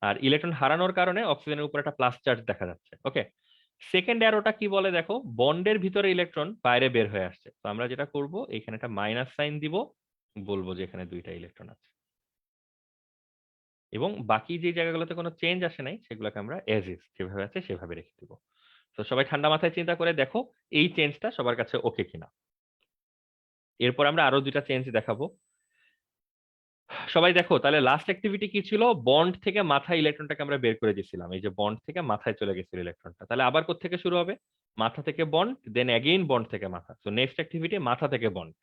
আর ইলেকট্রন হারানোর কারণে অক্সিজেনের উপর একটা প্লাস চার্জ দেখা যাচ্ছে। ওকে, সেকেন্ড অ্যারোটা কি বলে দেখো, বন্ডের ভিতরে ইলেকট্রন বাইরে বের হয়ে আসছে। তো আমরা যেটা করব এখানে একটা মাইনাস সাইন দিব, বলবো যে এখানে দুইটা ইলেকট্রন আছে, এবং বাকি যে জায়গাগুলোতে কোনো চেঞ্জ আসে নাই সেগুলোকে আমরা এজ ইজ যেভাবে আছে সেভাবে রেখে দিব। তো সবাই ঠান্ডা মাথায় চিন্তা করে দেখো এই চেঞ্জটা সবার কাছে ওকে কিনা। এরপর আমরা আরো দুইটা চেঞ্জ দেখাবো। সবাই দেখো তাহলে লাস্ট অ্যাক্টিভিটি কি ছিল, বন্ড থেকে মাথায় ইলেকট্রনটাকে আমরা বের করে দিয়েছিলাম, এই যে বন্ড থেকে মাথায় চলে গেছিল ইলেকট্রনটা। তাহলে আবার কোত্থেকে শুরু হবে, মাথা থেকে বন্ড, দেন অ্যাগেইন বন্ড থেকে মাথা। তো নেক্সট অ্যাক্টিভিটি মাথা থেকে বন্ড।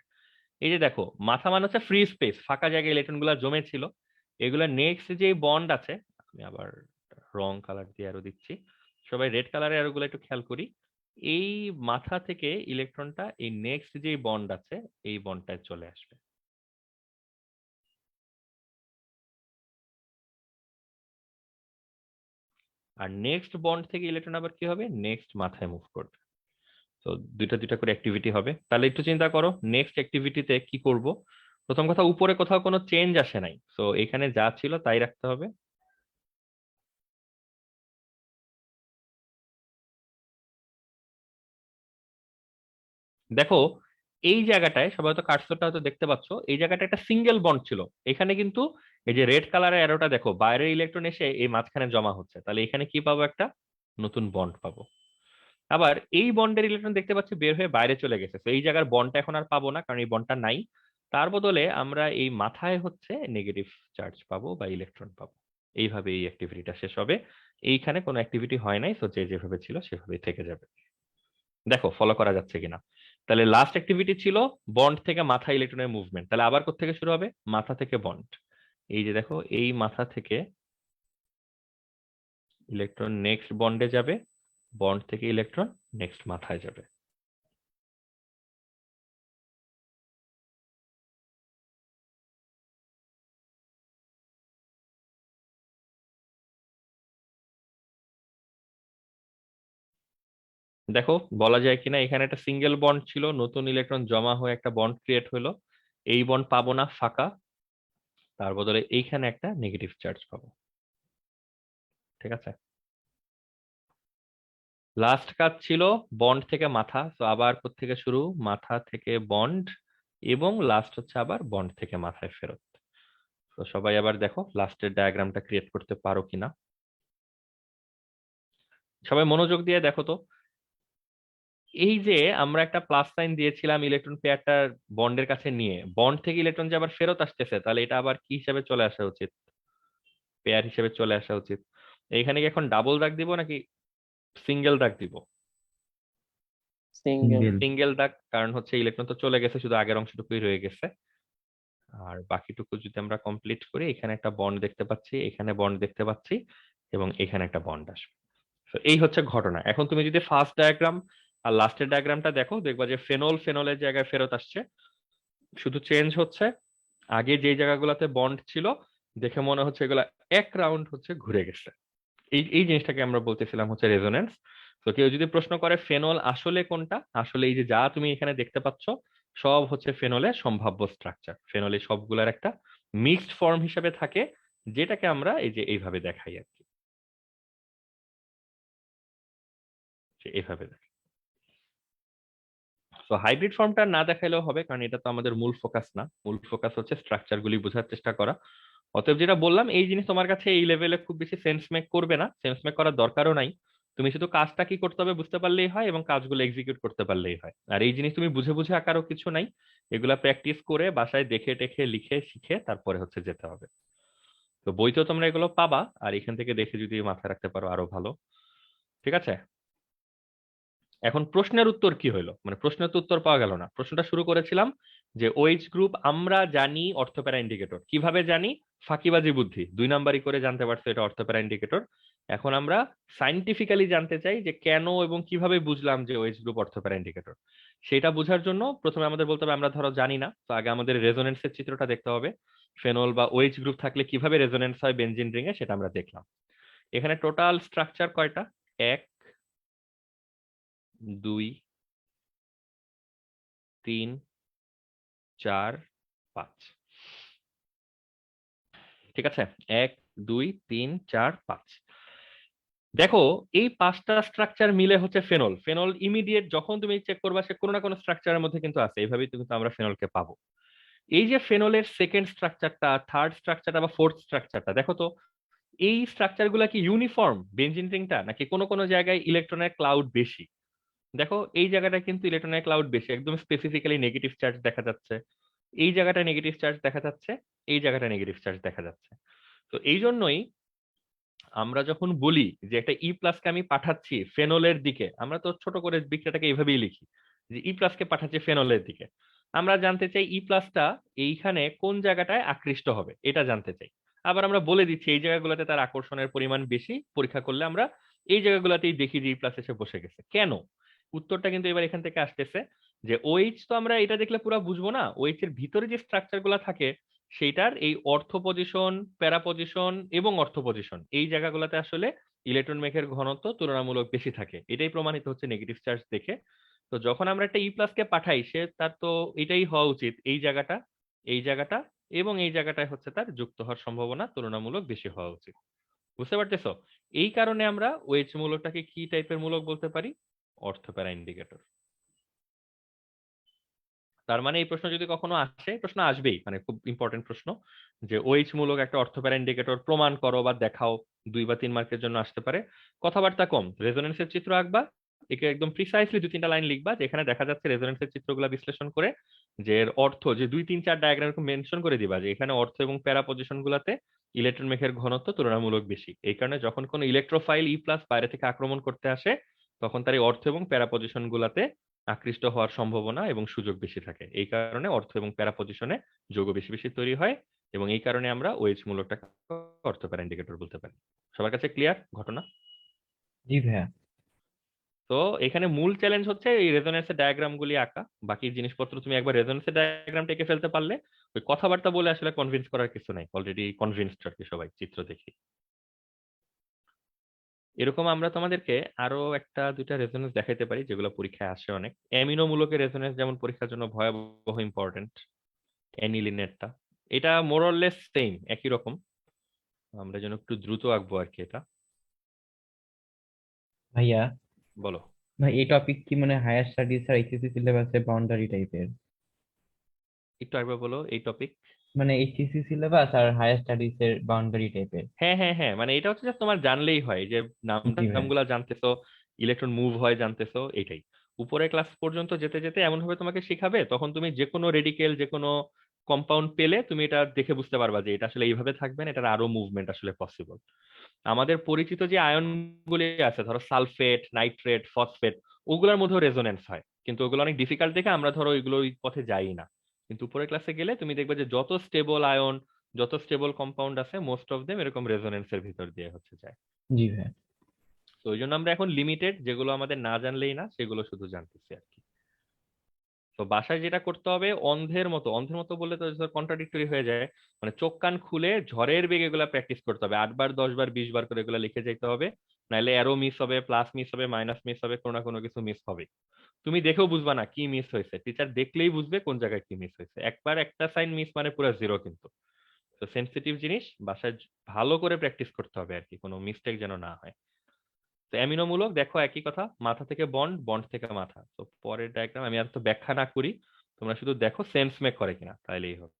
এই যে দেখো মাথা মানে হচ্ছে ফ্রি স্পেস, ফাঁকা জায়গায় ইলেকট্রন গুলা জমে ছিল। এগুলা নেক্সট যে বন্ড আছে, আমি আবার রং কালার দিয়ে আরো দিচ্ছি, সবাই রেড কালারে আরো গুলো একটু খেয়াল করি। এই মাথা থেকে ইলেকট্রনটা এই নেক্সট যে বন্ড আছে এই বন্ডটায় চলে আসবে। আর নেক্সট বন্ড থেকে ইলেকট্রন আবার কি হবে, নেক্সট মাথায় মুভ করবে। তো দুইটা দুইটা করে অ্যাক্টিভিটি হবে। তাহলে একটু চিন্তা করো নেক্সট অ্যাক্টিভিটিতে কি করব। প্রথম কথা, উপরে কোথাও কোনো চেঞ্জ আসে নাই, তো এখানে যা ছিল তাই রাখতে হবে। দেখো এই জায়গাটায় সবাই তো কার্সরটা হয়তো দেখতে পাচ্ছ, এই জায়গাটা একটা সিঙ্গেল বন্ড ছিল। এখানে কিন্তু এই যে রেড কালারের অ্যারোটা দেখো, বাইরের ইলেকট্রন এসে এই মাঝখানে জমা হচ্ছে, তাহলে এখানে কি পাবো, একটা নতুন বন্ড পাবো। আবার এই বন্ডের ইলেকট্রন দেখতে পাচ্ছি বের হয়ে বাইরে চলে গেছে, তো এই জায়গার বন্ডটা এখন আর পাবো না, কারণ এই বন্ডটা নাই। তার বদলে আমরা এই মাথায় হচ্ছে নেগেটিভ চার্জ পাবো বা ইলেকট্রন পাবো। এইভাবে এই অ্যাক্টিভিটিটা শেষ হবে। এইখানে কোনো অ্যাক্টিভিটি হয় নাই, তো যে যেভাবে ছিল সেভাবেই থেকে যাবে। দেখো ফলো করা যাচ্ছে কিনা। তাহলে লাস্ট অ্যাক্টিভিটি ছিল বন্ড থেকে মাথা ইলেকট্রনের মুভমেন্ট, তাহলে আবার কোত্থেকে শুরু হবে, মাথা থেকে বন্ড। এই যে দেখো এই মাথা থেকে ইলেকট্রন নেক্সট বন্ডে যাবে, বন্ড থেকে ইলেকট্রন নেক্সট মাথায় যাবে। দেখো বলা যায় কিনা, এখানে একটা সিঙ্গেল বন্ড ছিল, নতুন ইলেকট্রন জমা হয়ে একটা বন্ড ক্রিয়েট হলো। এই বন্ড পাবো না, ফাঁকা। তার বদলে এইখানে একটা নেগেটিভ চার্জ পাবো। ঠিক আছে, লাস্ট কাজ ছিল বন্ড থেকে মাথা, তো আবার থেকে শুরু, মাথা থেকে বন্ড, এবং লাস্ট হচ্ছে আবার বন্ড থেকে মাথায় ফেরত। তো সবাই আবার দেখো লাস্টের ডায়াগ্রামটা ক্রিয়েট করতে পারো কিনা। সবাই মনোযোগ দিয়ে দেখো তো। এই যে আমরা একটা প্লাস সাইন দিয়েছিলাম ইলেকট্রন পেয়ারটা বন্ডের কাছে নিয়ে, বন্ড থেকে ইলেকট্রন যে আবার ফেরত আসতেছে, তাহলে এটা আবার কি হিসাবে চলে আসা উচিত, পেয়ার হিসেবে চলে আসা উচিত। এইখানে কি এখন ডাবল দাগ দিব নাকি সিঙ্গেল দাগ দিব? সিঙ্গেল। সিঙ্গেল। সিঙ্গেল দাগ, কারণ হচ্ছে ইলেকট্রন তো চলে গেছে, শুধু আগের অংশটুকুই রয়ে গেছে। আর বাকিটুকু যদি আমরা কমপ্লিট করি, এখানে একটা বন্ড দেখতে পাচ্ছি, এখানে বন্ড দেখতে পাচ্ছি, এবং এখানে একটা বন্ড আসবে। তো এই হচ্ছে ঘটনা। এখন তুমি যদি ফার্স্ট ডায়াগ্রাম আর লাস্টের ডায়াগ্রামটা দেখো, দেখবা যে ফেনল ফেনলের জায়গায় ফেরত আসছে। শুধু চেঞ্জ হচ্ছে আগে যে জায়গাগুলোতে বন্ড ছিল, দেখে মনে হচ্ছে এগুলা এক রাউন্ড হচ্ছে ঘুরে গেছে। এই এই জিনিসটাকে আমরা বলতেছিলাম হচ্ছে রেজোনেন্স। তো কেউ যদি প্রশ্ন করে ফেনল আসলে কোনটা, আসলে এই যে যা তুমি এখানে দেখতে পাচ্ছ সব হচ্ছে ফেনলের সম্ভাব্য স্ট্রাকচার। ফেনল এই সবগুলার একটা মিক্সড ফর্ম হিসেবে থাকে, যেটাকে আমরা এই যে এইভাবে দেখাই আর কি। এভাবে দেখ। তো হাইব্রিড ফর্মটা না দেখাইলেও হবে, কারণ এটা তো আমাদের মূল ফোকাস না। মূল ফোকাস হচ্ছে স্ট্রাকচার গুলি বোঝার চেষ্টা করা। অতএব যেটা বললাম, এই জিনিস তোমার কাছে এই লেভেলে খুব বেশি সেন্স মেক করবে না, সেন্স মেক করার দরকারও নাই। তুমি শুধু কাজটা কি করতে হবে বুঝতে পারলেই হয়, এবং কাজগুলো এক্সিকিউট করতে পারলেই হয়। আর এই জিনিস তুমি বুঝে বুঝে আঁকারও কিছু নাই, এগুলা প্র্যাকটিস করে বাসায় দেখে টেখে লিখে শিখে তারপরে হচ্ছে যেতে হবে। তো বইতেও তোমরা এগুলো পাবা, আর এখান থেকে দেখে যদি মাথায় রাখতে পারো আরো ভালো। ঠিক আছে, এখন প্রশ্নের উত্তর কি হইলো, মানে প্রশ্নের তো উত্তর পাওয়া গেল না। প্রশ্নটা শুরু করেছিলাম যে ওএইচ গ্রুপ আমরা জানি অর্থোপ্যারা ইন্ডিকেটর, কিভাবে জানি? ফাঁকিবাজি বুদ্ধি, 2 নাম্বারই করে জানতে পারছো এটা অর্থোপ্যারা ইন্ডিকেটর। এখন আমরা সাইন্টিফিক্যালি জানতে চাই যে কেন এবং কিভাবে বুঝলাম যে ওএইচ গ্রুপ অর্থোপ্যারা ইন্ডিকেটর। সেটা বোঝার জন্য প্রথমে আমাদের বলতে হবে আমরা ধরো জানি না, তো আগে আমাদের রেজোনেন্সের চিত্রটা দেখতে হবে। ফেনল বা ওএইচ গ্রুপ থাকলে কিভাবে রেজোনেন্স হয় বেনজিন রিং এ, সেটা আমরা দেখলাম। এখানে টোটাল স্ট্রাকচার কয়টা? 1, 2, 3, 4, 5। ঠিক আছে, 1, 2, 3, 4, 5। দেখো, এই 5টা স্ট্রাকচার মিলে হচ্ছে ফেনল। ফেনল ইমিডিয়েট যখন তুমি চেক করবা, সে কোনো না কোনো স্ট্রাকচারের মধ্যে কিন্তু আছে, এইভাবেই কিন্তু আমরা ফেনলকে পাবো। এই যে ফেনলের সেকেন্ড স্ট্রাকচারটা, থার্ড স্ট্রাকচারটা বা ফোর্থ স্ট্রাকচারটা, দেখো তো এই স্ট্রাকচার গুলা কি ইউনিফর্ম বেঞ্জিন রিংটা, নাকি কোনো কোনো জায়গায় ইলেকট্রনের ক্লাউড বেশি? দেখো এই জায়গাটা কিন্তু ইলেকট্রনের ক্লাউড বেশি, একদম স্পেসিফিক্যালি নেগেটিভ চার্জ দেখা যাচ্ছে। এই জায়গাটা নেগেটিভ চার্জ দেখা যাচ্ছে, এই জায়গাটা নেগেটিভ চার্জ দেখা যাচ্ছে। তো এই জন্যই আমরা যখন বলি যে একটা ই প্লাসকে আমি পাঠাচ্ছি ফেনলের দিকে, আমরা তো ছোট করে বিক্রিয়াটাকে এইভাবেই লিখি যে ই প্লাসকে পাঠাচ্ছি ফেনলের দিকে। আমরা জানতে চাই ই প্লাসটা এইখানে কোন জায়গাটায় আকৃষ্ট হবে, এটা জানতে চাই। আবার আমরা বলে দিচ্ছি এই জায়গাগুলোতে তার আকর্ষণের পরিমাণ বেশি, পরীক্ষা করলে আমরা এই জায়গাগুলোতেই দেখি যে ই প্লাস এসে বসে গেছে। কেন? উত্তরটা কিন্তু এবার এখান থেকে আসতেছে যে ওএইচ তো আমরা এটা দেখলে পুরো বুঝবো না, ওএইচ এর ভিতরে যে স্ট্রাকচার গুলা থাকে সেইটার এই অর্থ পজিশন, প্যারা পজিশন এবং অর্থ পজিশন, এই জায়গাগুলোতে আসলে ইলেকট্রন মেঘের ঘনত্ব তুলনামূলক বেশি থাকে, এটাই প্রমাণিত হচ্ছে নেগেটিভ চার্জ দেখে। তো যখন আমরা একটা ই প্লাস কে পাঠাই, সে তার তো এটাই হওয়া উচিত, এই জায়গাটা, এই জায়গাটা এবং এই জায়গাটায় হচ্ছে তার যুক্ত হওয়ার সম্ভাবনা তুলনামূলক বেশি হওয়া উচিত। বুঝতে পারতেছো? এই কারণে আমরা ওএইচ মূলকটাকে কি টাইপের মূলক বলতে পারি? Ortho para indicator. তার মানে এই প্রশ্ন যদি কখনো আসে, প্রশ্ন আসবেই, মানে খুব ইম্পর্টেন্ট প্রশ্ন, যে ওএইচ মূলক একটা অর্থপ্যারা ইন্ডিকেটর প্রমাণ করো বা দেখাও, 2 বা 3 মার্কের জন্য আসতে পারে। কথাবার্তা কম, রেজোনেন্সের চিত্র আঁকবা, একে একদম প্রিসাইসলি 2-3টা লাইন লিখবা যেখানে দেখা যাচ্ছে রেজোনেন্সের চিত্রগুলো বিশ্লেষণ করে যে এর অর্থ, যে 2, 3, 4 ডায়াগ্রাম মেনশন করে দিবা যে এখানে অর্থ এবং প্যারা পজিশন গুলাতে ইলেকট্রন মেঘের ঘনত্ব তুলনামূলক বেশি। এই কারণে যখন কোনো ইলেকট্রোফাইল ই প্লাস বাইরে থেকে আক্রমণ করতে আসে, তখন তার এই অর্থ এবং প্যারা পজিশন গুলাতে আকৃষ্ট হওয়ার সম্ভাবনা এবং সুযোগ বেশি থাকে। এই কারণে অর্থ এবং প্যারা পজিশনে যৌগ বেশি বেশি তৈরি হয়, এবং এই কারণে আমরা ওএইচ মূলকটাকে অর্থ প্যারা ইন্ডিকেটর বলতে পারি। সবার কাছে ক্লিয়ার ঘটনা? জি ভাইয়া। তো এখানে মূল চ্যালেঞ্জ হচ্ছে এই রেজোনেন্সের ডায়াগ্রাম গুলি আঁকা। বাকি জিনিসপত্র তুমি একবার রেজোনেন্সের ডায়াগ্রামটা এঁকে ফেলতে পারলে, ওই কথাবার্তা বলে আসলে কনভিন্স করার কিছু নাই, অলরেডি কনভিন্সড আর কি সবাই চিত্র দেখি। এরকম আমরা তোমাদেরকে আরো 1-2টা রেজোনেন্স দেখাইতে পারি যেগুলো পরীক্ষায় আসে অনেক। অ্যামিনো মূলকের রেজোনেন্স যেমন পরীক্ষার জন্য ভয়াবহ ইম্পর্টেন্ট, অ্যানিলিনেরটা। এটা মোরলেস সেম, একই রকম। আমরা যেন একটু দ্রুত আঁকবো আর কি এটা। ভাইয়া, বলো। ভাই এই টপিক কি মানে হায়ার স্টাডিজ আর এইচএসসি সিলেবাসে বাউন্ডারি টাইপের? একটু আরেকবার বলো এই টপিক। মানে এইচএসসি সিলেবাস আর হায়ার স্টাডিজ এর বাউন্ডারি টাইপের? হ্যাঁ হ্যাঁ হ্যাঁ, মানে এটা হচ্ছে যে তোমার জানলেই হয় যে নাম জি ভাই। টামগুলা জানতেছো, ইলেকট্রন মুভ হয় জানতেছো, এটাই। উপরে ক্লাস পর্যন্ত যেতে যেতে এমন ভাবে তোমাকে শিখাবে, তখন তুমি যে কোনো রেডিকেল, যে কোনো কম্পাউন্ড পেলে তুমি এটা দেখে বুঝতে পারবা যে এটা আসলে এইভাবে থাকবে না, এটার আরো মুভমেন্ট আসলে পসিবল। আমাদের পরিচিত যে আয়ন গুলি আছে, ধরো সালফেট, নাইট্রেট, ফসফেট, ওগুলোর মধ্যেও রেজোনেন্স হয়, কিন্তু ওগুলো অনেক ডিফিকাল্ট দেখে আমরা ধরো ওইগুলো ওই পথে যাই না। কিন্তু উপরের ক্লাসে গেলে তুমি দেখবে যে যত স্টেবল আয়ন, যত স্টেবল কম্পাউন্ড আছে, মোস্ট অফ দেম এরকম রেজোনেন্সের ভিতর দিয়ে হচ্ছে যায়। জি ভাই। তো ওই জন্য আমরা এখন লিমিটেড, যেগুলো আমাদের না জানলেই না সেগুলো শুধু জানতেছি আর কি। তো বাসায় যেটা করতে হবে, অন্ধের মতো, অন্ধের মতো বললে তো কন্ট্রাডিক্টরি হয়ে যায়, মানে চোখ কান খুলে ঝড়ের বেগে এগুলা প্র্যাকটিস করতে হবে, 8 বার 10 বার 20 বার করে এগুলা লিখে যেতে হবে। নাহলে অ্যারো মিস হবে, প্লাস মিস হবে, মাইনাস মিস হবে, কোনো না কোনো কিছু মিস হবে। তুমি দেখেও বুঝবা না কি মিস হয়েছে, টিচার দেখলেই বুঝবে কোন জায়গায় কি মিস হয়েছে। একবার একটা সাইন মিস মানে পুরো জিরো কিন্তু। তো সেন্সিটিভ জিনিস বাসায় ভালো করে প্র্যাকটিস করতে হবে আর কি, কোনো মিস্টেক যেন না হয়। তো অ্যামিনোমূলক দেখো একই কথা, মাথা থেকে বন্ড, বন্ড থেকে মাথা। তো পরের ডায়াগ্রাম আমি আর তো ব্যাখ্যা না করি, তোমরা শুধু দেখো সেন্স মেক করে কিনা, তাইলেই হবে।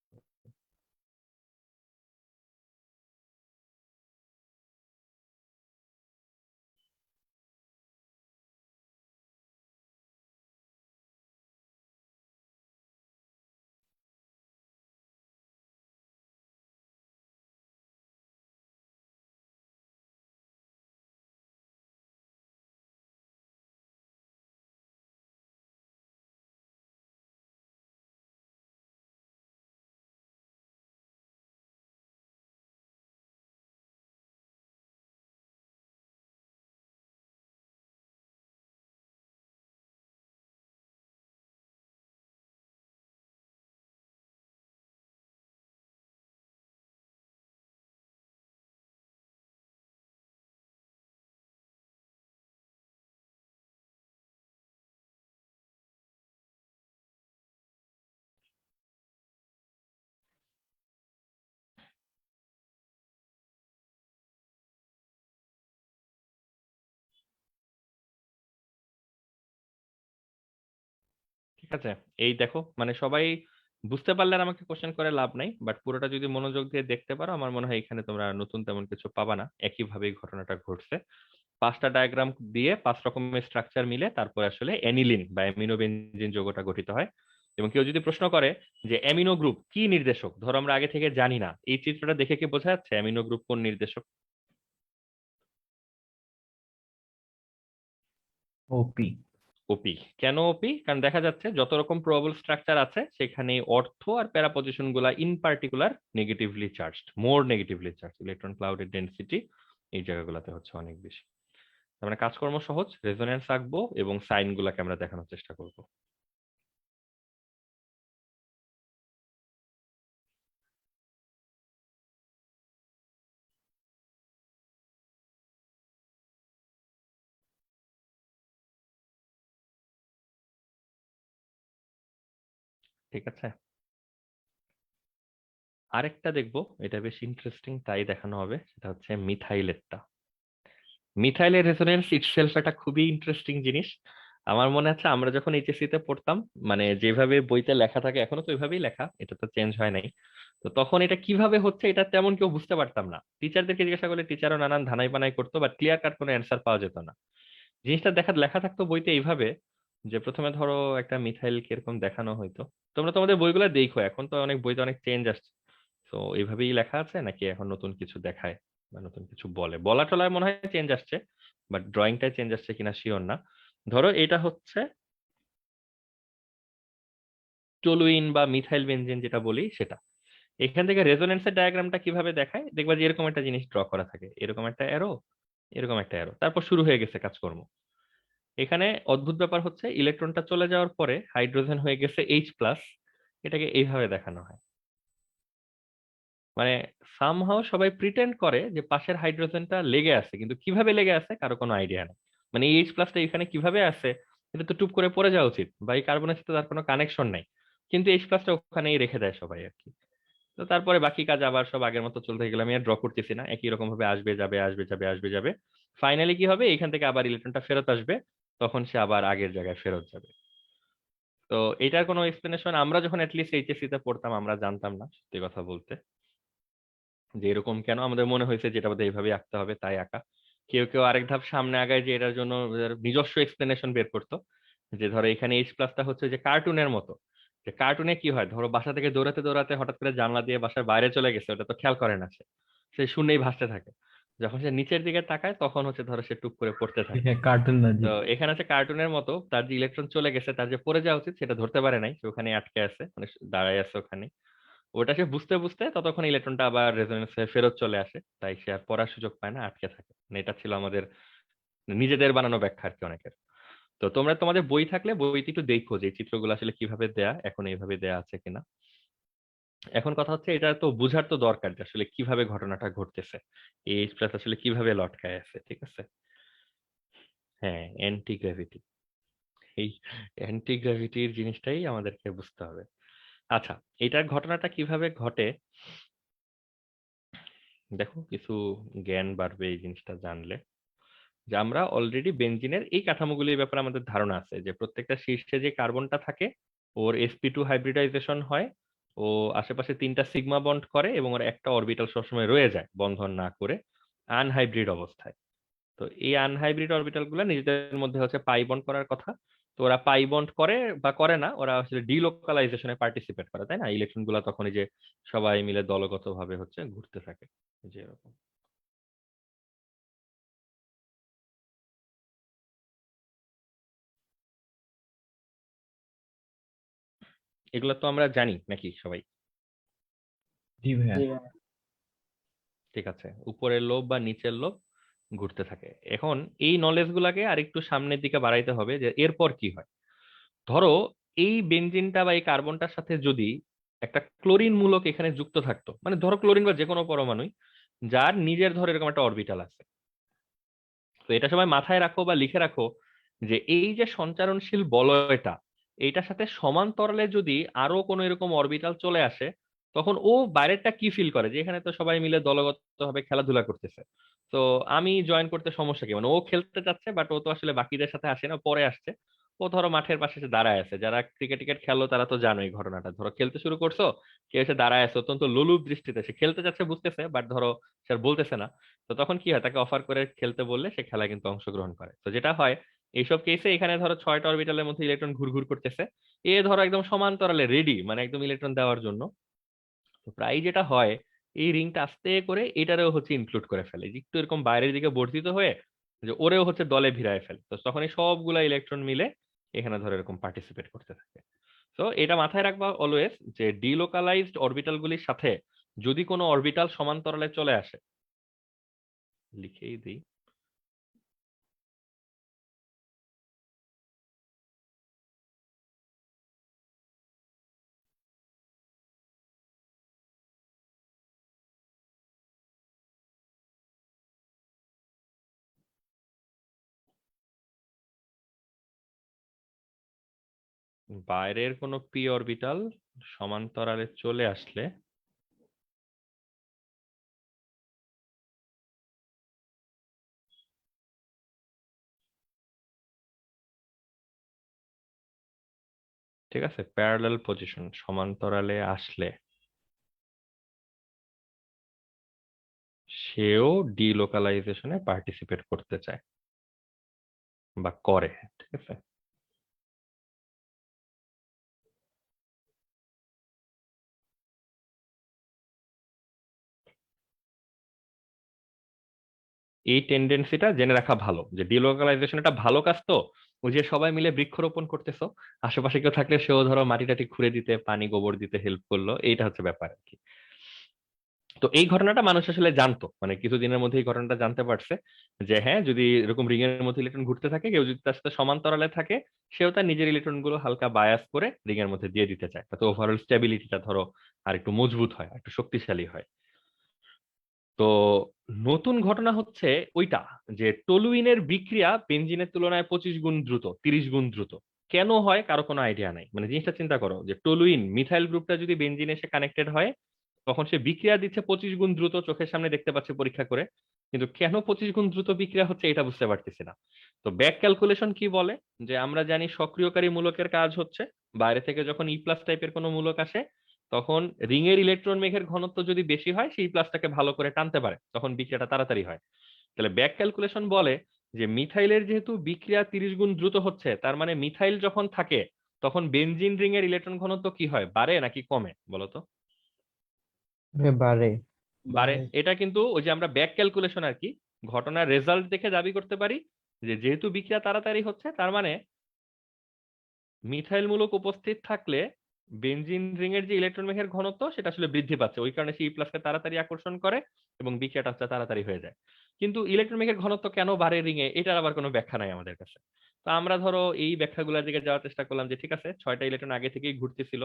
ঠিক আছে, এই দেখো মানে সবাই বুঝতে পারলে আর আমাকে কোশ্চেন করে লাভ নাই, বাট পুরোটা যদি মনোযোগ দিয়ে দেখতে পারো আমার মনে হয় এখানে তোমরা নতুন তেমন কিছু পাবা না, একইভাবেই ঘটনাটা ঘটছে। পাঁচটা ডায়াগ্রাম দিয়ে পাঁচ রকমের স্ট্রাকচার মিলে তারপর আসলে অ্যানিলিন বা অ্যামিনো বেনজিন যৌগটা গঠিত হয়। এবং কেউ যদি প্রশ্ন করে যে অ্যামিনো গ্রুপ কি নির্দেশক, ধরো আমরা আগে থেকে জানি না, এই চিত্রটা দেখে কি বোঝা যাচ্ছে অ্যামিনো গ্রুপ কোন নির্দেশক? ওপি। ওপি। কেন ওপি? কারণ দেখা যাচ্ছে যত রকম প্রবাবল স্ট্রাকচার আছে সেখানে অর্থ আর প্যারা পজিশন গুলা in particular negatively charged, more negatively charge, electron ক্লাউডের ডেনসিটি এই জায়গাগুলোতে হচ্ছে অনেক বেশি। তার মানে কাজকর্ম সহজ, রেজোনেন্স আঁকবো এবং সাইন গুলাকে আমরা দেখানোর চেষ্টা করব। ঠিক আছে, আরেকটা দেখবো, এটা বেশ ইন্টারেস্টিং, তাই দেখানো হবে, সেটা হচ্ছে মিথাইলেরটা। মিথাইলের রেজোনেন্স ইটসেলফ একটা খুবই ইন্টারেস্টিং জিনিস। আমার মনে আছে আমরা যখন এইচএসসি তে পড়তাম, মানে যেভাবে বইতে লেখা থাকে এখনো তো ওইভাবেই লেখা, এটা তো চেঞ্জ হয় নাই। তো তখন এটা কিভাবে হচ্ছে এটা তেমন কেউ বুঝতে পারতাম না, টিচারদেরকে জিজ্ঞাসা করলে টিচারও নানান ধানাই পানাই করতো, বাট ক্লিয়ার কাট কোনো অ্যান্সার পাওয়া যেত না। জিনিসটা লেখা থাকতো বইতে এইভাবে, যে প্রথমে ধরো একটা মিথাইল কিরকম দেখানো হইতো। তোমরা তোমাদের বইগুলো দেখো, এখন তো অনেক বইতে অনেক চেঞ্জ আসছে। তো এইভাবেই লেখা আছে নাকি এখন নতুন কিছু দেখায় বা নতুন কিছু বলে, বলা টলায় মনে হয় চেঞ্জ আসছে, বাট ড্রয়িংটাই চেঞ্জ আসছে কিনা শিওর না। ধরো এটা হচ্ছে টলুইন বা মিথাইল বেনজিন যেটা বলি সেটা। এখান থেকে রেজোনেন্সের ডায়াগ্রামটা কিভাবে দেখায় দেখবা, যে এরকম একটা জিনিস ড্র করা থাকে, এরকম একটা অ্যারো, এরকম একটা অ্যারো, তারপর শুরু হয়ে গেছে কাজকর্ম। এখানে অদ্ভুত ব্যাপার হচ্ছে ইলেকট্রনটা চলে যাওয়ার পরে হাইড্রোজেন হয়ে গেছে H+, এটাকে এইভাবে দেখানো হয়। মানে সামহাও সবাই প্রিটেন্ড করে যে পাশের হাইড্রোজেনটা লেগে আছে, কিন্তু কিভাবে লেগে আছে কারো কোনো আইডিয়া নেই। মানে এই H+টা এখানে কিভাবে আছে, এটা তো টুপ করে পড়ে যাওয়া উচিত, বা এই কার্বনের সাথে তার কোনো কানেকশন নাই, কিন্তু H+টা ওখানেই রেখে দেয় সবাই আর কি। তো তারপরে বাকি কাজ আবার সব আগের মতো চলতে গেলে আমি আর ড্র করতেছি না, একই রকম ভাবে আসবে যাবে আসবে যাবে আসবে যাবে, ফাইনালি কি হবে, এখান থেকে আবার ইলেকট্রনটা ফেরত আসবে, তখন সে আবার আগের জায়গায় ফেরত যাবে। তো এটার কোনো এক্সপ্লেনেশন আমরা যখন অ্যাটলিস্ট এইচএসসি তে পড়তাম আমরা জানতাম না, সত্যি কথা বলতে, যে এরকম কেন, আমাদের মনে হয়েছে যেটা বোধহয় এইভাবে আঁকতে হবে তাই আঁকা। কেউ কেউ আরেক ধাপ সামনে আগায় যে এটার জন্য এর নিজস্ব এক্সপ্লেনেশন বের করতো, যে ধরো এখানে H+টা হচ্ছে যে কার্টুনের মতো, যে কার্টুনে কি হয়, ধরো বাসা থেকে দৌড়াতে দৌড়াতে হঠাৎ করে জানলা দিয়ে বাসার বাইরে চলে গেছে, ওটা তো খেয়াল করে না সে, সে শূন্যেই ভাসতে থাকে। যখন সে নিচের দিকে তাকায় তখন হচ্ছে ধরো সে টুক করে পড়তে থাকে। হ্যাঁ, কার্টুন তো ম্যাজিক। এখানে হচ্ছে কার্টুনের মতো, তার যে ইলেকট্রন চলে গেছে, তার যে পড়ে যাওয়া উচিত সেটা ধরতে পারে নাই, সে ওখানে আটকে আছে, মানে দাঁড়ায় আছে ওখানে। ওটা সে বুঝতে বুঝতে ততক্ষণ ইলেকট্রনটা আবার রেজোনেন্সে ফেরত চলে আসে, তাই সে আর পড়ার সুযোগ পায় না, আটকে থাকে। মানে এটা ছিল আমাদের নিজেদের বানানো ব্যাখ্যা আর কি অনেকের। তো তোমরা তোমাদের বই থাকলে বইটি একটু দেখো যে এই চিত্রগুলো আসলে কিভাবে দেয়া, এখন এইভাবে দেয়া আছে কিনা। এখন কথা হচ্ছে এটা তো বুঝার তো দরকার যে আসলে কিভাবে ঘটনাটা ঘটতেছে, H+ আসলে কিভাবে লটকায় আছে, ঠিক আছে। হ্যাঁ, অ্যান্টি গ্র্যাভিটি, এই অ্যান্টি গ্র্যাভিটির জিনিসটাই আমাদেরকে বুঝতে হবে। আচ্ছা, এটার ঘটনাটা কিভাবে ঘটে, দেখো কিছু জ্ঞান বাড়বে এই জিনিসটা জানলে। যে আমরা অলরেডি বেনজিনের এই কাঠামোগুলির ব্যাপারে আমাদের ধারণা আছে যে প্রত্যেকটা শীর্ষে যে কার্বনটা থাকে ওর sp2 হাইব্রিডাইজেশন হয়, ও আশেপাশে 3টা সিগমা বন্ড করে এবং ওর একটা অরবিটাল সবসময় রয়ে যায় বন্ধন না করে আনহাইব্রিড অবস্থায়। তো এই আনহাইব্রিড অরবিটাল গুলা নিজেদের মধ্যে হচ্ছে পাই বন্ড করার কথা। তো ওরা পাই বন্ড করে বা করে না, ওরা আসলে ডিলোকালাইজেশনে পার্টিসিপেট করে, তাই না? ইলেকট্রন গুলা তখন এই যে সবাই মিলে দলগত ভাবে হচ্ছে ঘুরতে থাকে, এই যে এরকম। এগুলো তো আমরা জানি নাকি সবাই? জি ভাইয়া। ঠিক আছে, উপরের লোব বা নিচের লোব ঘুরতে থাকে। এখন এই নলেজ গুলাকে আরেকটু সামনের দিকে বাড়াইতে হবে যে এরপর কি হয়। ধরো এই বেনজিনটা বা এই কার্বনটার সাথে যদি একটা ক্লোরিন মূলক এখানে যুক্ত থাকতো, মানে ধরো ক্লোরিন বা যে কোনো পরমাণুই যার নিজের ধরো এরকম একটা অরবিটাল আছে, তো এটা সবাই মাথায় রাখো বা লিখে রাখো যে এই যে সঞ্চারণশীল বলয়টা, এইটার সাথে সমান্তরালে যদি আরো কোনো এরকম অরবিটাল চলে আসে, তখন ও বাইরেরটা কি ফিল করে যে এখানে তো সবাই মিলে দলগত ভাবে খেলাধুলা করতেছে, তো আমি জয়েন করতে সমস্যা কি? মানে ও খেলতে চাচ্ছে বাট ও তো আসলে বাকিদের সাথে আসে না, পরে আসছে। ও ধরো মাঠের পাশে এসে দাঁড়ায় আছে, যারা ক্রিকেট টিকেট খেলো তারা তো জানো এই ঘটনাটা, ধরো খেলতে শুরু করছো, কেউ এসে দাঁড়ায় আছে অত্যন্ত লোলুপ দৃষ্টিতে, সে খেলতে যাচ্ছে বুঝতেছে বাট ধরো সে আর বলতেছে না। তো তখন কি হয়, তাকে অফার করে খেলতে বললে সে খেলায় কিন্তু অংশগ্রহণ করে। তো যেটা হয় এইসব কেসে, এখানে ধরো 6টা অরবিটালের মধ্যে ইলেকট্রন ঘুরঘুর করতেছে, এ ধরো একদম সমান্তরালে রেডি, মানে একদম ইলেকট্রন দেওয়ার জন্য। তো প্রায় যেটা হয়, এই রিংটা আস্তে করে এটারেও হচ্ছে ইনক্লুড করে ফেলে, যে একটু এরকম বাইরের দিকে বর্ধিত হয়ে যে ওরেও হচ্ছে দলে ভিড়ায় ফেলে। তো তখন এই সবগুলা ইলেকট্রন মিলে এখানে ধরো এরকম পার্টিসিপেট করতে থাকে। তো এটা মাথায় রাখবা অলওয়েজ যে ডিলোকালাইজড অরবিটাল গুলির সাথে যদি কোনো অরবিটাল সমান্তরালে চলে আসে, লিখেই দিই, বাইরের কোনো পি অরবিটাল সমান্তরালে চলে আসলে, ঠিক আছে, প্যারালাল পজিশন সমান্তরালে আসলে সেও ডিলোকালাইজেশনে পার্টিসিপেট করতে চায় বা করে, ঠিক আছে। এই টেন্ডেন্সিটা জেনে রাখা ভালো যে ডিলোকালাইজেশন একটা ভালো কাজ। তো ওই যে সবাই মিলে বৃক্ষরোপণ করতেছো, আশেপাশে কেউ থাকলে সেও ধরো মাটি টাটি খুঁড়ে দিতে, পানি গোবর দিতে হেল্প করলো, এইটা হচ্ছে ব্যাপার আর কি। তো এই ঘটনাটা মানুষ আসলে জানতো, মানে কিছুদিনের মধ্যে এই ঘটনাটা জানতে পারছে যে হ্যাঁ, যদি এরকম রিং এর মধ্যে ইলেকট্রন ঘুরতে থাকে, কেউ যদি তার সাথে সমান্তরালে থাকে, সেও তার নিজের ইলেকট্রন গুলো হালকা বায়াস করে রিং এর মধ্যে দিয়ে দিতে চায়, তাতে ওভারঅল স্টেবিলিটিটা ধরো আর একটু মজবুত হয়, আর একটু শক্তিশালী হয়। তো নতুন ঘটনা হচ্ছে ওইটা যে টলুইনের বিক্রিয়া বেনজিনের তুলনায় 25 গুণ দ্রুত, 30 গুণ দ্রুত। কেন হয় কারো কোনো আইডিয়া নাই। মানে জিনিসটা চিন্তা করো যে টলুইন মিথাইল গ্রুপটা যদি বেনজিনের এসে কানেক্টেড হয়, তখন সে বিক্রিয়া দিচ্ছে 25 গুণ দ্রুত, চোখের সামনে দেখতে পাচ্ছে পরীক্ষা করে। কিন্তু কেন 25 গুণ দ্রুত বিক্রিয়া হচ্ছে এটা বুঝতে পারতেছি না। তো ব্যাক ক্যালকুলেশন কি বলে, যে আমরা জানি সক্রিয়কারী মূলকের কাজ হচ্ছে বাইরে থেকে যখন ই প্লাস টাইপের কোনো মূলক আসে, তখন রিং এর ইলেকট্রন মেঘের ঘনত্ব যদি বেশি হয়, সেই প্লাসটাকে ভালো করে টানতে পারে, তখন বিক্রিয়াটা তাড়াতাড়ি হয়। তাহলে ব্যাক ক্যালকুলেশন বলে যে মিথাইলের যেহেতু বিক্রিয়া 30 গুণ দ্রুত হচ্ছে, তার মানে মিথাইল যখন থাকে তখন বেনজিন রিং এর ইলেকট্রন ঘনত্ব কি হয়, বাড়ে নাকি কমে বলতো? বাড়ে। বাড়ে। এটা কিন্তু ওই যে আমরা ব্যাক ক্যালকুলেশন আর কি, ঘটনার রেজাল্ট দেখে দাবি করতে পারি যে যেহেতু বিক্রিয়া তাড়াতাড়ি হচ্ছে, তার মানে মিথাইল মূলক উপস্থিত থাকলে বেনজিন রিং এর যে ইলেকট্রন মেঘের ঘনত্ব সেটা আসলে বৃদ্ধি পাচ্ছে, ওই কারণে সে প্লাসকে তাড়াতাড়ি আকর্ষণ করে এবং বিক্রিয়াটা হচ্ছে তাড়াতাড়ি হয়ে যায়। কিন্তু ইলেকট্রন মেঘের ঘনত্ব কেন বাড়ে রিং এ, এটার আবার কোনো ব্যাখ্যা নাই আমাদের কাছে। তো আমরা ধরো এই ব্যাখ্যাগুলোর দিকে যাওয়ার চেষ্টা করলাম যে ঠিক আছে, 6টা ইলেকট্রন আগে থেকেই ঘুরতেছিল,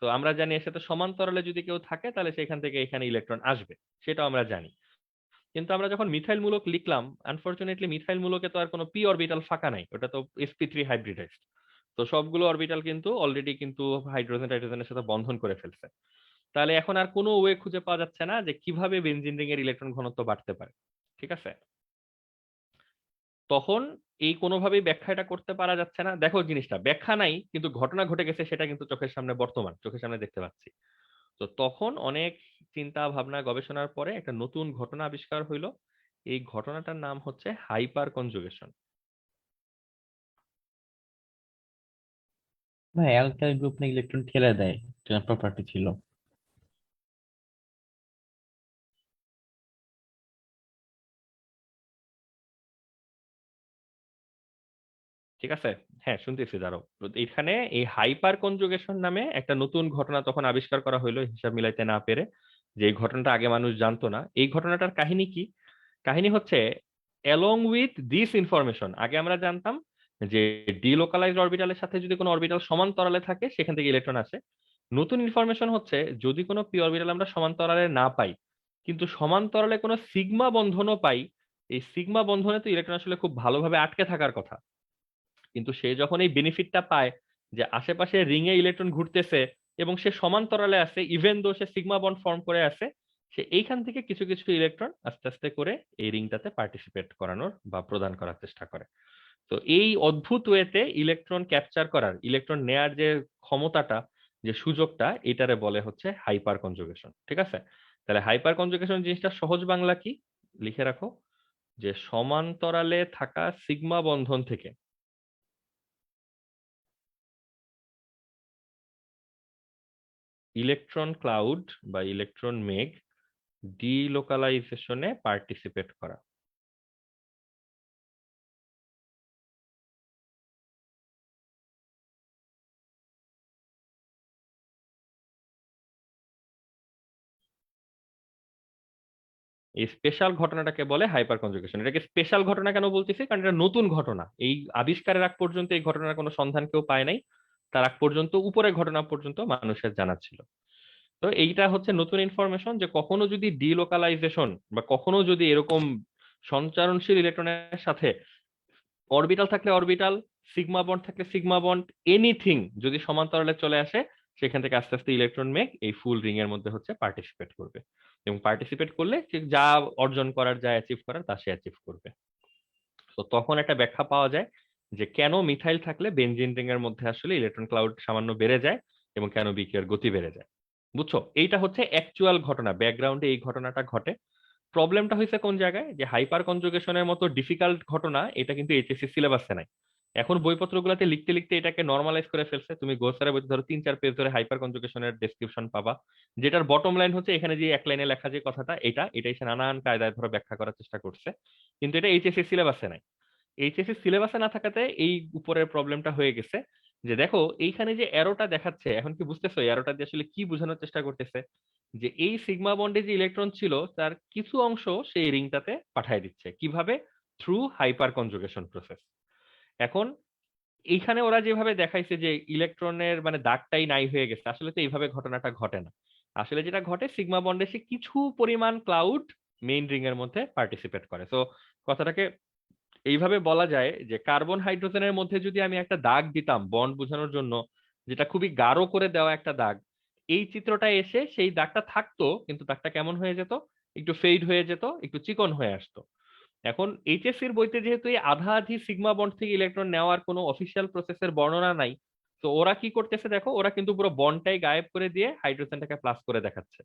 তো আমরা জানি এর সাথে সমান্তরালে যদি কেউ থাকে তাহলে সেখান থেকে এখানে ইলেকট্রন আসবে, সেটাও আমরা জানি। কিন্তু আমরা যখন মিথাইল মূলক লিখলাম, আনফরচুনেটলি মিথাইল মূলকে তো আর কোনো পি অরবিটাল ফাঁকা নাই, ওটা তো sp3 হাইব্রিডাইজড। তো সবগুলো অরবিটাল কিন্তু অলরেডি কিন্তু হাইড্রোজেন টাইড্রোজেনের সাথে বন্ধন করে ফেলছে। তাহলে এখন আর কোনো ওয়ে খুঁজে পাওয়া যাচ্ছে না যে কিভাবে বেনজিন রিং এর ইলেকট্রন ঘনত্ব বাড়তে পারে, ঠিক আছে। তখন এই কোনোভাবেই ব্যাখ্যা এটা করতে পারা যাচ্ছে না। দেখো জিনিসটা ব্যাখ্যা নাই, কিন্তু ঘটনা ঘটে গেছে সেটা কিন্তু চোখের সামনে, বর্তমান চোখের সামনে দেখতে পাচ্ছি। তো তখন অনেক চিন্তা ভাবনা গবেষণার পরে একটা নতুন ঘটনা আবিষ্কার হইলো। এই ঘটনাটার নাম হচ্ছে হাইপার কনজুগেশন। ভাই, অ্যালকাইল গ্রুপ না ইলেকট্রন ঠেলে দেয়, প্রপার্টি ছিল। ঠিক আছে, হ্যাঁ শুনতেছি, দাঁড়াও। তো এখানে এই হাইপার কনজুগেশন নামে একটা নতুন ঘটনা তখন আবিষ্কার করা হইলো হিসাব মিলাইতে না পেরে, যে এই ঘটনাটা আগে মানুষ জানতো না। এই ঘটনাটার কাহিনী কি? কাহিনী হচ্ছে, অ্যালং উইথ দিস ইনফরমেশন, আগে আমরা জানতাম যে ডিলোকালাইজড অরবিটালের সাথে যদি কোনো অরবিটাল সমান্তরালে থাকে সেখান থেকে ইলেকট্রন আসে। নতুন ইনফরমেশন হচ্ছে, যদি কোনো পি অরবিটাল আমরা সমান্তরালে না পাই, কিন্তু সমান্তরালে কোনো সিগমা বন্ধনও পাই, এই সিগমা বন্ধনে তো ইলেকট্রন আসলে খুব ভালোভাবে আটকে থাকার কথা। কিন্তু সে যখন এই বেনিফিটটা পায় যে আশেপাশে রিং এ ইলেকট্রন ঘুরতেছে এবং সে সমান্তরালে আছে, ইভেন দো সে সিগমা বন্ড ফর্ম করে আছে, সে এইখান থেকে কিছু কিছু ইলেকট্রন আস্তে আস্তে করে এই রিংটাতে পার্টিসিপেট করানোর বা প্রদান করার চেষ্টা করে। তো এই অদ্ভুত ওয়েতে ইলেকট্রন ক্যাপচার করার, ইলেকট্রন নেয়ার যে ক্ষমতাটা, যে সুযোগটা, এটারে বলে হচ্ছে হাইপার কনজুগেশন। ঠিক আছে, তাহলে হাইপার কনজুগেশন জিনিসটা সহজ বাংলা কি লিখে রাখো, যে সমান্তরালে থাকা সিগমা বন্ধন থেকে ইলেকট্রন ক্লাউড বা ইলেকট্রন মেঘ ডিলোকালাইজেশনে পার্টিসিপেট করা। এই স্পেশাল ঘটনাটাকে বলে হাইপার কনজুগেশন। এটাকে স্পেশাল ঘটনা কেন বলতেছি, কারণ এটা নতুন ঘটনা। এই আবিষ্কারের আগ পর্যন্ত এই ঘটনার কোনো সন্ধান কেউ পায় নাই। তার আগ পর্যন্ত উপরের ঘটনা পর্যন্ত মানুষের জানা ছিল। তো এইটা হচ্ছে নতুন ইনফরমেশন, যে কখনো যদি ডিলোকালাইজেশন বা কখনো যদি এরকম সঞ্চারণশীল ইলেকট্রনের সাথে অরবিটাল থাকলে অরবিটাল, সিগমা বন্ড থাকলে সিগমা বন্ড, এনিথিং যদি সমান্তরালে চলে আসে, সেখান থেকে আস্তে আস্তে ইলেকট্রন মেঘ এই ফুল রিং এর মধ্যে হচ্ছে পার্টিসিপেট করবে। এবং পার্টিসিপেট করলে সে যা অর্জন করার, যা অ্যাচিভ করার, তা সে অ্যাচিভ করবে। তো তখন একটা ব্যাখ্যা পাওয়া যায় যে কেন মিথাইল থাকলে বেনজিন রিং এর মধ্যে আসলে ইলেকট্রন ক্লাউড সামান্য বেড়ে যায় এবং কেন বিক্রিয়ার গতি বেড়ে যায়। বুঝছো, এইটা হচ্ছে অ্যাকচুয়াল ঘটনা, ব্যাকগ্রাউন্ডে এই ঘটনাটা ঘটে। প্রবলেমটা হয়েছে কোন জায়গায়, যে হাইপার কনজুগেশনের মতো ডিফিকাল্ট ঘটনা এটা কিন্তু এইচএসসি সিলেবাসে নাই। এখন বইপত্রগুলোতে লিখতে লিখতে এটাকে নর্মালাইজ করে ফেলছে। তুমি গোসারের বইতে ধরো 3-4 পেজ ধরে হাইপার কনজুগেশনের ডেসক্রিপশন পাবা, যেটার বটম লাইন হচ্ছে এখানে যে এক লাইনে লেখা যে কথাটা, এটাই সে নানান কায়দায় ধরো ব্যাখ্যা করার চেষ্টা করছে। কিন্তু এটা এইচএসসি সিলেবাসে নাই। এইচএসসি সিলেবাসে না থাকাতে এই উপরের প্রবলেমটা হয়ে গেছে। যে দেখো এইখানে যে অ্যারোটা দেখাচ্ছে, এখন কি বুঝতেছো অ্যারোটা দিয়ে আসলে কি বোঝানোর চেষ্টা করতেছে? যে এই সিগমা বন্ডে যে ইলেকট্রন ছিল তার কিছু অংশ সেই রিংটাতে পাঠিয়ে দিচ্ছে, কিভাবে? Through hyper conjugation process. এখন এইখানে ওরা যেভাবে দেখাইছে যে ইলেকট্রনের মানে দাগটাই নাই হয়ে গেছে, আসলে তো এইভাবে ঘটনাটা ঘটে না। আসলে যেটা ঘটে, সিগমা বন্ডে সে কিছু পরিমাণ ক্লাউড মেইন রিং এর মধ্যে পার্টিসিপেট করে। তো কথাটাকে এইভাবে বলা যায় যে কার্বন হাইড্রোজেনের মধ্যে যদি আমি একটা দাগ দিতাম বন্ড বোঝানোর জন্য, যেটা খুবই গাঢ় করে দেওয়া একটা দাগ, এই চিত্রটা এসে সেই দাগটা থাকতো, কিন্তু দাগটা কেমন হয়ে যেত? একটু ফেড হয়ে যেত, একটু চিকন হয়ে আসতো। এখন এইচএসসির বইতে যেহেতু এই আধা আধি সিগমা বন্ড থেকে ইলেকট্রন নেওয়ার কোনো অফিসিয়াল প্রসেসের বর্ণনা নাই, তো ওরা কি করতেছে দেখো, ওরা কিন্তু পুরো বন্ডটাই গায়েব করে দিয়ে হাইড্রোজেনটাকে প্লাস করে দেখাচ্ছে।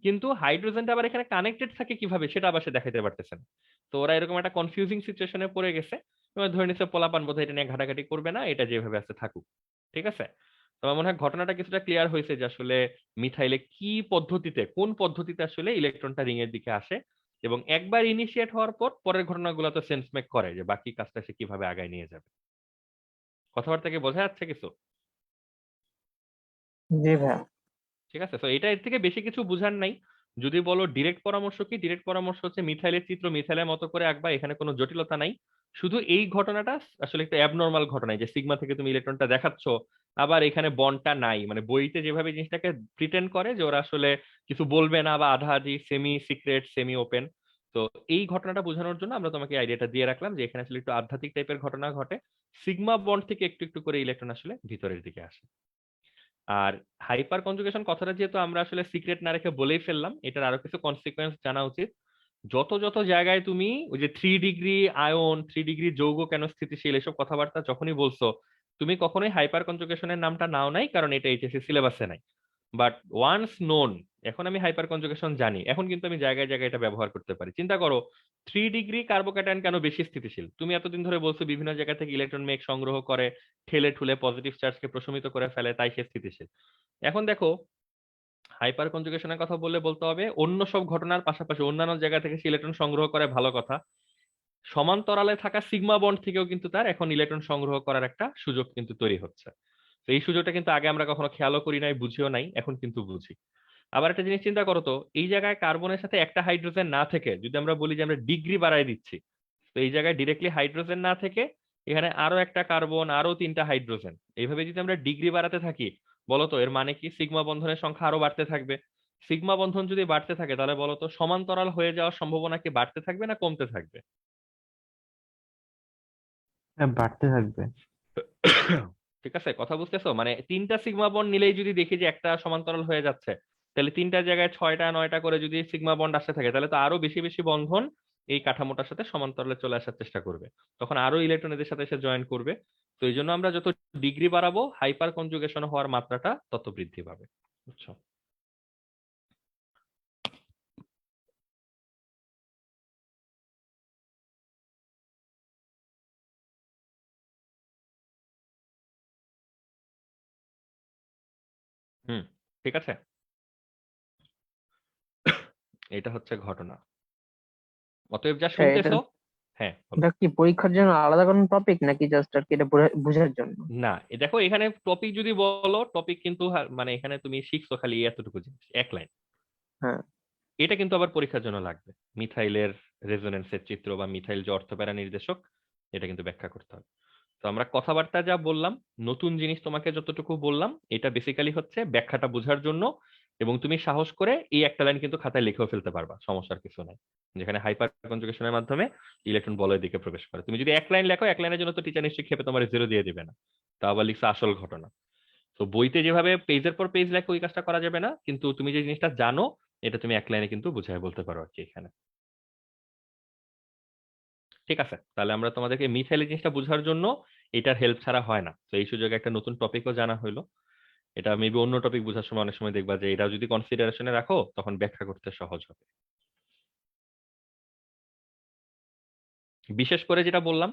কিন্তু হাইড্রোজেনটা আবার এখানে কানেক্টেড থাকে কিভাবে সেটা আবার সে দেখাতে পারতেছে না। তো ওরা এরকম একটা কনফিউজিং সিচুয়েশনে পড়ে গেছে। তোমার ধরে নিচ্ছে পোলাপান বোধহয় এটা নিয়ে ঘাটাঘাটি করবে না, এটা যেভাবে আছে থাকুক। ঠিক আছে, তোমার মনে হয় ঘটনাটা কিছুটা ক্লিয়ার হয়েছে যে আসলে মিথাইলে কি পদ্ধতিতে, কোন পদ্ধতিতে আসলে ইলেকট্রনটা রিং এর দিকে আসে, এবং একবার ইনিশিয়েট হওয়ার পর পরের ঘটনাগুলো তো সেন্স মেক করে যে বাকি কাজটা সে কিভাবে আগায় নিয়ে যাবে। কথাবার্তা কি বোঝা যাচ্ছে কিছু? জি ভাইয়া। ঠিক আছে, তো এটা এর থেকে বেশি কিছু বুঝার নাই। যদি বলো ডিরেক্ট পরামর্শ কি, ডিরেক্ট পরামর্শ হচ্ছে মিথাইলের চিত্র মিথাইলের মতো করে আঁকবা, এখানে কোনো জটিলতা নাই। শুধু এই ঘটনাটা আসলে একটা অ্যাবনর্মাল ঘটনা, যে সিগমা থেকে তুমি ইলেকট্রনটা দেখাচ্ছ, আবার এখানে বন্ডটা নাই, মানে বইতে যেভাবে জিনিসটাকে প্রিটেন্ড করে যে ওরা আসলে কিছু বলবে না বা আধা আধি, সেমি সিক্রেট সেমি ওপেন। তো এই ঘটনাটা বোঝানোর জন্য আমরা তোমাকে আইডিয়াটা দিয়ে রাখলাম যে এখানে আসলে একটু আধ্যাত্মিক টাইপের ঘটনা ঘটে, সিগমা বন্ড থেকে একটু একটু করে ইলেকট্রন আসলে ভিতরের দিকে আসে। আর হাইপার কনজুগেশন কথাটা যেহেতু আমরা আসলে সিক্রেট না রেখে বলেই ফেললাম, এটার আরো কিছু কনসিকুয়েন্স জানা উচিত। যত যত জায়গায় তুমি ওই যে 3 ডিগ্রি আয়ন, 3 ডিগ্রি যৌগ কেন স্থিতিশীল, এসব কথাবার্তা যখনই বলছো, তুমি কখনোই হাইপার কনজুগেশনের নামটা নাও নাই, কারণ এটা এইচএসসি সিলেবাসে নাই। বাট ওয়ান্স নোন, এখন আমি হাইপার কনজুগেশন জানি, এখন কিন্তু আমি জায়গায় জায়গায় এটা ব্যবহার করতে পারি। চিন্তা করো, 3 ডিগ্রি কার্বোক্যাটায়ন কেন বেশি স্থিতিশীল? তুমি এতদিন ধরে বলছো বিভিন্ন জায়গা থেকে ইলেকট্রন মেঘ সংগ্রহ করে ঠেলে ঠুলে পজিটিভ চার্জকে প্রশমিত করে ফেলে, তাই সে স্থিতিশীল। এখন দেখো, হাইপার কনজুগেশনের কথা বললে বলতে হবে অন্য সব ঘটনার পাশাপাশি অন্যান্য জায়গা থেকে সে ইলেকট্রন সংগ্রহ করে, ভালো কথা। সমান্তরালে থাকা সিগমা বন্ড থেকেও কিন্তু তার এখন ইলেকট্রন সংগ্রহ করার একটা সুযোগ কিন্তু তৈরি হচ্ছে। তো এই সুযোগটা কিন্তু আগে আমরা কখনো খেয়ালও করি নাই, বুঝিও নাই, এখন কিন্তু বুঝি। আবার একটা জিনিস চিন্তা করো তো, এই জায়গায় কার্বনের সাথে একটা হাইড্রোজেন না থেকে যদি আমরা বলি যে আমরা ডিগ্রি বাড়ায় দিচ্ছি, তো এই জায়গায় ডিরেক্টলি হাইড্রোজেন না থেকে এখানে আরো একটা কার্বন, আরো 3টা হাইড্রোজেন, এইভাবে যদি আমরা ডিগ্রি বাড়াতে থাকি, বলতো এর মানে কি? সিগমা বন্ধনের সংখ্যা আরো বাড়তে থাকবে। সিগমা বন্ধন যদি বাড়তে থাকে, তাহলে বলতো সমান্তরাল হয়ে যাওয়ার সম্ভাবনা কি বাড়তে থাকবে না কমতে থাকবে? হ্যাঁ, বাড়তে থাকবে। ঠিক আছে, কথা বুঝতেছো? মানে 3টা সিগমা বন্ড নিলেই যদি দেখি যে একটা সমান্তরাল হয়ে যাচ্ছে, তাহলে 3টা জায়গায় 6টা 9টা করে যদি সিগমা বন্ড আসতে থাকে, তাহলে তো আরো বেশি বেশি বন্ধন এই কাঠামোটার সাথে সমান্তরালে চলে আসার চেষ্টা করবে। তখন আরো ইলেকট্রন এদের সাথে এসে জয়েন করবে। তো এই জন্য আমরা যত ডিগ্রি বাড়াবো, হাইপার কনজুগেশন হওয়ার মাত্রাটা তত বৃদ্ধি পাবে। বুঝছো? হুম, ঠিক আছে। এটা হচ্ছে ঘটনা। অতএব যা আচ্ছা, এটা শুনতেছো, হ্যাঁ বলো। এটা কি পরীক্ষার জন্য আলাদা কোনো টপিক নাকি জাস্ট আর কি এটা বোঝার জন্য? না, দেখো এখানে টপিক যদি বলো, টপিক কিন্তু মানে এখানে তুমি শিখছো খালি এতটুকু জিনিস, এক লাইন। হ্যাঁ। এটা কিন্তু আবার পরীক্ষার জন্য লাগবে। মিথাইলের রেজোনেন্সের চিত্র বা মিথাইল যে অর্থপ্যারা নির্দেশক, এটা কিন্তু ব্যাখ্যা করতে হবে। তো আমরা কথাবার্তা যা বললাম, নতুন জিনিস তোমাকে যতটুকু বললাম, এটা বেসিক্যালি হচ্ছে ব্যাখ্যাটা বোঝার জন্য। এবং তুমি সাহস করে এই একটা লাইন কিন্তু খাতায় লিখেও ফেলতে পারবা, সমস্যার কিছু নাই। যেখানে হাইপার কনজুগেশনের মাধ্যমে ইলেকট্রন বলয়ের দিকে প্রবেশ করে, তুমি যদি এক লাইন লেখো, এক লাইনের জন্য তো টিচার নিশ্চয়ই খেপে তোমার 0 দিয়ে দিবে না। তা আবার লিখছো আসল ঘটনা। তো বইতে যেভাবে পেজের পর পেজ লেখো, ওই কাজটা করা যাবে না, কিন্তু তুমি যে জিনিসটা জানো এটা তুমি এক লাইনে কিন্তু বুঝাই বলতে পারো আর কি এখানে। ঠিক আছে, তাহলে আমরা তোমাদেরকে মিথাইল জিনিসটা বোঝার জন্য এটার হেল্প ছাড়া হয় না। তো এই সুযোগে একটা নতুন টপিকও জানা হইলো। এটা মেবি অন্য টপিক বোঝার সময় অনেক সময় দেখবা যে এটা যদি কনসিডারেশনে রাখো, তখন ব্যাখ্যা করতে সহজ হবে। বিশেষ করে যেটা বললাম,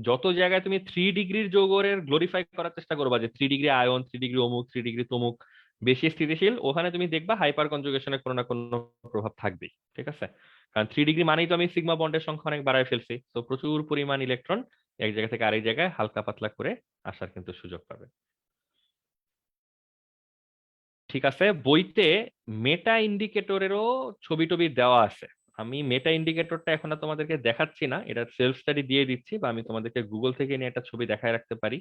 যত জায়গায় তুমি 3 ডিগ্রির যৌগের গ্লোরিফাই করার চেষ্টা করবা, যে 3 ডিগ্রি আয়ন, 3 ডিগ্রি অমুক, 3 ডিগ্রি তমুক বেশি স্থিতিশীল, ওখানে তুমি দেখবা হাইপার কনজুগেশনের কোনো না কোনো প্রভাব থাকবেই। ঠিক আছে, কারণ 3 ডিগ্রি মানেই তো আমি সিগমা বন্ডের সংখ্যা অনেক বাড়ায় ফেলছি, তো প্রচুর পরিমাণ ইলেকট্রন এক জায়গা থেকে আরেক জায়গায় হালকা পাতলা করে আসার কিন্তু সুযোগ পাবে। ঠিক আছে, বইতে মেটা ইন্ডিকেটরেরও ছবি টবি দেওয়া আছে। আমি মেটা ইন্ডিকেটরটা এখন আর তোমাদেরকে দেখাচ্ছি না, এটা সেলফ স্টাডি দিয়ে দিচ্ছি, বা আমি তোমাদেরকে গুগল থেকে নিয়ে একটা ছবি দেখায় রাখতে পারি,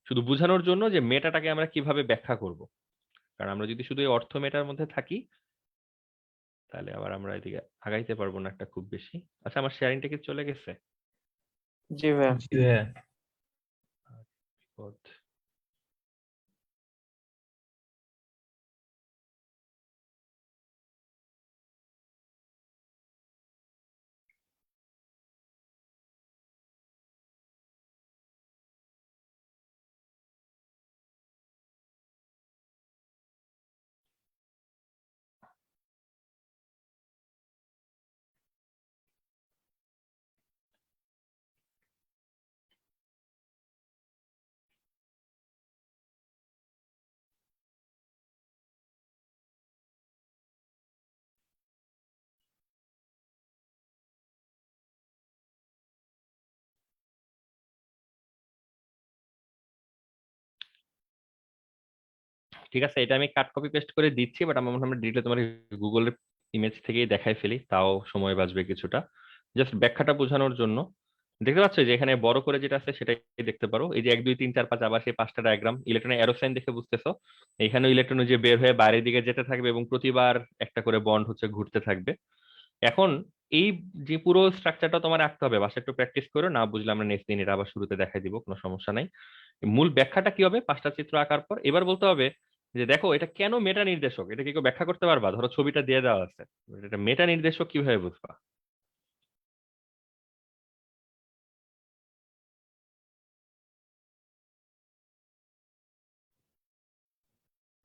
শুধু বোঝানোর জন্য যে মেটাটাকে আমরা কিভাবে ব্যাখ্যা করব। কারণ আমরা যদি শুধু এই অর্থ মেটার মধ্যে থাকি, তাহলে আবার আমরা এদিকে আগাইতে পারবো না একটা খুব বেশি। আচ্ছা, আমার শেয়ারিংটা কি চলে গেছে? জি ভাইয়া। জি ভাইয়া। বিপদ। ঠিক আছে, এটা আমি কাট কপি পেস্ট করে দিচ্ছি, বাট আমার মনে হয় আমরা ডিরেক্টলি তোমার গুগলের ইমেজ থেকেই দেখাই ফেলি, তাও সময় বাঁচবে কিছুটা। জাস্ট ব্যাখ্যাটা বোঝানোর জন্য। দেখতে পাচ্ছ যে এখানে বড় করে যেটা আছে সেটাই দেখতে পারো, এই যে 1 2 3 4 5, আবার সেই 5টা ডায়াগ্রাম ইলেকট্রনের অ্যারো সাইন দেখে বুঝতেছো। এখানে ইলেকট্রন যে বের হয়ে বাইরের দিকে যেতে থাকবে এবং প্রতিবার একটা করে বন্ড হচ্ছে ঘুরতে থাকবে। এখন এই যে পুরো স্ট্রাকচারটা তোমার আঁকতে হবে, বাসা একটু প্র্যাকটিস করো, না বুঝলে আমরা নেক্সট দিন এটা আবার শুরুতে দেখাই দিব, কোনো সমস্যা নাই। মূল ব্যাখ্যাটা কি হবে 5টা চিত্র আঁকার পর? এবার বলতে হবে যে দেখো এটা কেন মেটা নির্দেশক, এটা কি কেউ ব্যাখ্যা করতে পারবা? ধরো ছবিটা দিয়ে দেওয়া আছে, এটা মেটা নির্দেশক কিভাবে বুঝবা?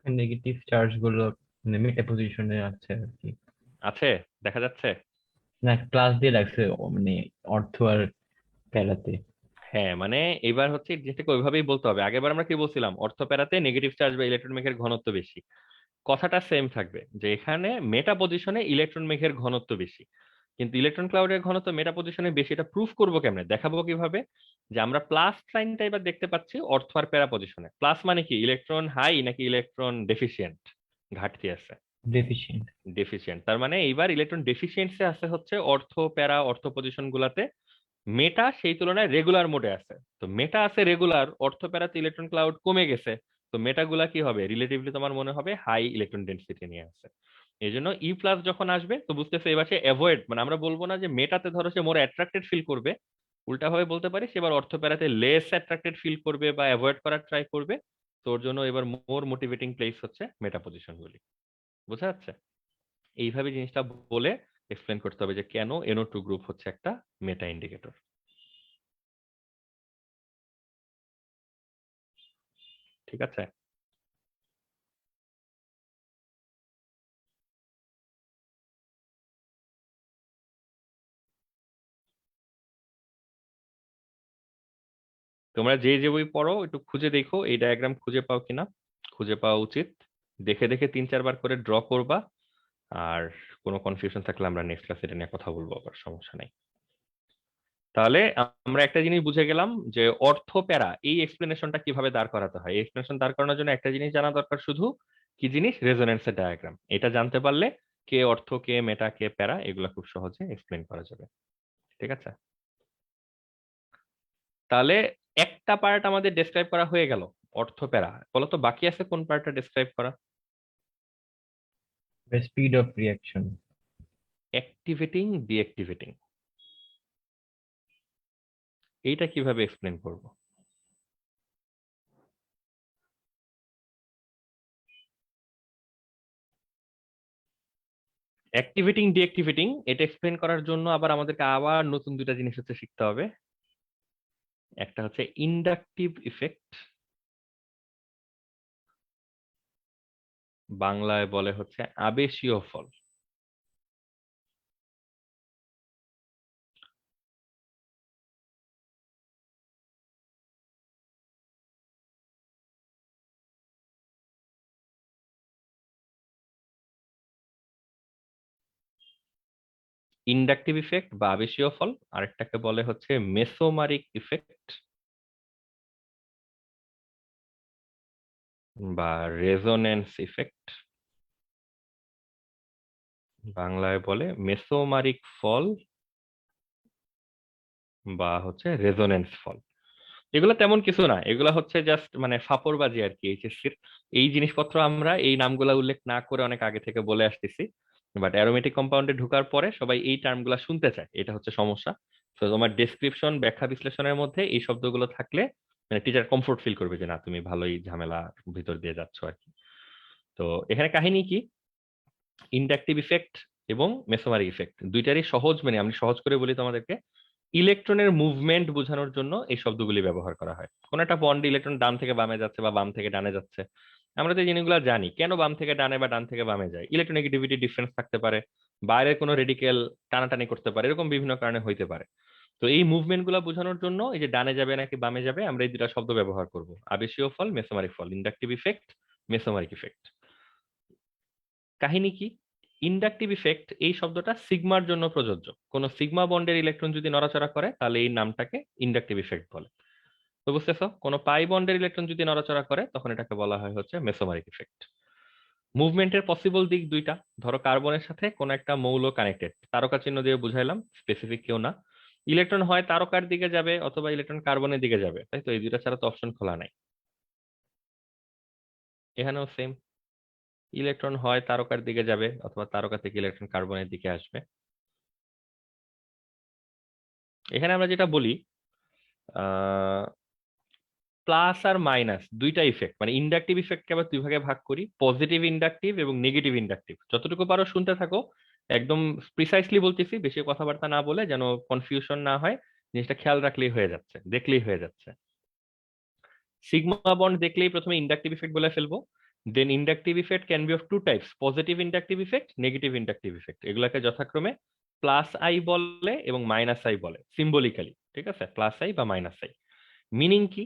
নেগেটিভ চার্জ গুলো মানে মেটা পজিশনে আছে আর কি। আছে, দেখা যাচ্ছে। না, প্লাস দিয়ে রাখছে মানে অর্থ আর প্যারাতে। হ্যাঁ মানে এবার হচ্ছে যেটাকে ওইভাবেই বলতে হবে। আগেরবার আমরা কি বলছিলাম, অর্থপ্যারাতে নেগেটিভ চার্জ বা ইলেকট্রন মেঘের ঘনত্ব বেশি। কথাটা সেম থাকবে, যে এখানে মেটা পজিশনে ইলেকট্রন মেঘের ঘনত্ব বেশি, কিন্তু ইলেকট্রন ক্লাউডের ঘনত্ব মেটা পজিশনে বেশি। এটা প্রুফ করবো কেমনে, দেখাবো কিভাবে? যে আমরা প্লাস সাইনটা এবার দেখতে পাচ্ছি অর্থ আর প্যারা পজিশনে। প্লাস মানে কি, ইলেকট্রন হাই নাকি ইলেকট্রন ডেফিসিয়েন্ট, ঘাটতি আছে। ডেফিসিয়েন্ট। ডেফিসিয়েন্ট, তার মানে এইবার ইলেকট্রন ডেফিসিয়েন্সি আছে হচ্ছে অর্থ প্যারা অর্থ পজিশন গুলাতে। মেটা সেই তুলনায় রেগুলার মোডে আছে। তো মেটা আছে রেগুলার, অর্থ প্যারাতে ইলেকট্রন ক্লাউড কমে গেছে। তো মেটা গুলা কি হবে, রিলেটিভলি তোমার মনে হবে হাই ইলেকট্রন ডেন্সিটি নিয়ে আছে। এই জন্য ই প্লাস যখন আসবে তো বুঝতেছে এবার সে অ্যাভয়েড, মানে আমরা বলবো না যে মেটাতে ধরো সে মোর অ্যাট্রাক্টেড ফিল করবে, উল্টা ভাবে বলতে পারি সে এবার অর্থ প্যারাতে লেস অ্যাট্রাক্টেড ফিল করবে বা অ্যাভয়েড করার ট্রাই করবে। তোর জন্য এবার মোর মোটিভেটিং প্লেস হচ্ছে মেটা পজিশন গুলি। বোঝা যাচ্ছে? এইভাবে জিনিসটা বলে এক্সপ্লেন করতে হবে যে কেন NO2 গ্রুপ হচ্ছে একটা মেটা ইন্ডিকেটর। ঠিক আছে? তোমরা যে যে বই পড়ো একটু খুঁজে দেখো এই ডায়াগ্রাম খুঁজে পাও কিনা। খুঁজে পাওয়া উচিত। দেখে দেখে 3-4 বার করে ড্র করবা। আর কোনো কনফিউশন থাকলে আমরা নেক্সট ক্লাসে এটা নিয়ে কথা বলবো, আবার সমস্যা নাই। তাহলে আমরা একটা জিনিস বুঝে গেলাম যে অর্থ প্যারা এই এক্সপ্লেনেশনটা কিভাবে দাঁড় করাতে হয়। এই এক্সপ্লেনেশন দাঁড় করানোর জন্য একটা জিনিস জানা দরকার শুধু, কি জিনিস? রেজোনেন্সের ডায়াগ্রাম। এটা জানতে পারলে কে অর্থ কে মেটা কে প্যারা এগুলা খুব সহজে এক্সপ্লেন করা যাবে। ঠিক আছে? তাহলে একটা পার্ট আমাদের ডেসক্রাইব করা হয়ে গেল, অর্থ প্যারা। বলতো বাকি আছে কোন পার্টটা ডেসক্রাইব করা? Speed of reaction. অ্যাক্টিভেটিং ডিঅ্যাক্টিভেটিং, এইটা কিভাবে এক্সপ্লেন করব? অ্যাক্টিভেটিং ডিঅ্যাক্টিভেটিং এটা এক্সপ্লেন করার জন্য আবার আমাদেরকে আবার নতুন দুটা জিনিস হচ্ছে শিখতে হবে। একটা হচ্ছে ইন্ডাকটিভ ইফেক্ট, বাংলায় বলে হচ্ছে আবেশীয় ফল। ইন্ডাকটিভ ইফেক্ট বা আবেশীয় ফল, আরেকটাকে বলে হচ্ছে মেসোমারিক ইফেক্ট বা রেজোনেন্স ইফেক্ট। বাংলায় বলে মেসোমারিক ফল বা হচ্ছে রেজোনেন্স ফল। এগুলো তেমন কিছু না, এগুলো হচ্ছে জাস্ট মানে ফাপড়বাজি আর কি এইচএসসির। এই জিনিসপত্র আমরা এই নামগুলা উল্লেখ না করে অনেক আগে থেকে বলে আসতেছি, বাট অ্যারোমেটিক কম্পাউন্ডে ঢোকার পরে সবাই এই টার্মগুলা শুনতে চায়, এটা হচ্ছে সমস্যা। তো তোমার ডেসক্রিপশন ব্যাখ্যা বিশ্লেষণের মধ্যে এই শব্দগুলো থাকলে মানে টিচার কমফোর্ট ফিল করবে যে না তুমি ভালোই ঝামেলা ভিতর দিয়ে যাচ্ছ আর কি। তো এখানে কাহিনী কি, ইন্ডাকটিভ ইফেক্ট এবং মেসোমারিক ইফেক্ট দুইটারই সহজ, মানে আমি সহজ করে বলি তোমাদেরকে, ইলেকট্রনের মুভমেন্ট বোঝানোর জন্য এই শব্দগুলি ব্যবহার করা হয়। কোন একটা বন্ড ইলেকট্রন ডান থেকে বামে যাচ্ছে বা বাম থেকে ডানে যাচ্ছে, আমরা তো এই জিনিসগুলো জানি কেন বাম থেকে ডানে বা ডান থেকে বামে যায়। ইলেকট্রোনেগেটিভিটি ডিফারেন্স থাকতে পারে, বাইরের কোনো রেডিকেল টানাটানি করতে পারে, এরকম বিভিন্ন কারণে হইতে পারে। তো এই মুভমেন্ট গুলা বোঝানোর জন্য এই যে ডানে যাবে নাকি বামে যাবে আমরা এই দুটা শব্দ ব্যবহার করব, আবেশীয় ফল মেসোমারিক ফল, ইন্ডাকটিভ ইফেক্ট মেসোমারিক ইফেক্ট। কাহিনী কি, ইন্ডাকটিভ ইফেক্ট এই শব্দটা সিগমার জন্য প্রযোজ্য। কোন সিগমা বন্ডের ইলেকট্রন যদি নড়াচড়া করে তাহলে এই নামটাকে ইন্ডাকটিভ ইফেক্ট বলে। তো বুঝতেছো, কোন পাই বন্ডের ইলেকট্রন যদি নড়াচড়া করে তখন এটাকে বলা হয় হচ্ছে মেসোমারিক ইফেক্ট। মুভমেন্টের পসিবল দিক দুইটা, ধরো কার্বনের সাথে কোন একটা মৌল কানেক্টেড, তারকা চিহ্ন দিয়ে বুঝাইলাম, স্পেসিফিক কেউ না। ইলেকট্রন হয় তারকার দিকে যাবে অথবা ইলেকট্রন কার্বনের দিকে যাবে, তাই তো? এই দুইটা ছাড়া তো অপশন খোলা নাই। এখানেও সেম, ইলেকট্রন হয় তারকার দিকে যাবে অথবা তারকা থেকে ইলেকট্রন কার্বনের দিকে আসবে। এখানে আমরা যেটা বলি, প্লাস আর মাইনাস দুইটা ইফেক্ট, মানে ইন্ডাকটিভ ইফেক্টকে আবার দুই ভাগে ভাগ করি, পজিটিভ ইন্ডাকটিভ এবং নেগেটিভ ইন্ডাকটিভ। যতটুকু পারো শুনতে থাকো, একদম প্রিসাইসলি বলতেছি, বেশি কথাবার্তা না বলে, যেন কনফিউশন না হয়। জিনিসটা খেয়াল রাখলেই হয়ে যাচ্ছে, দেখলেই হয়ে যাচ্ছে। সিগমা বন্ড দেখলেই প্রথমে ইন্ডাকটিভ ইফেক্ট বলে ফেলবো, then inductive effect can be of two types, positive inductive effect, negative inductive effect. এগুলাকে যথাক্রমে প্লাস আই বলে এবং মাইনাস আই বলে সিম্বলিক্যালি, ঠিক আছে? প্লাস আই বা মাইনাস আই। মিনিং কি?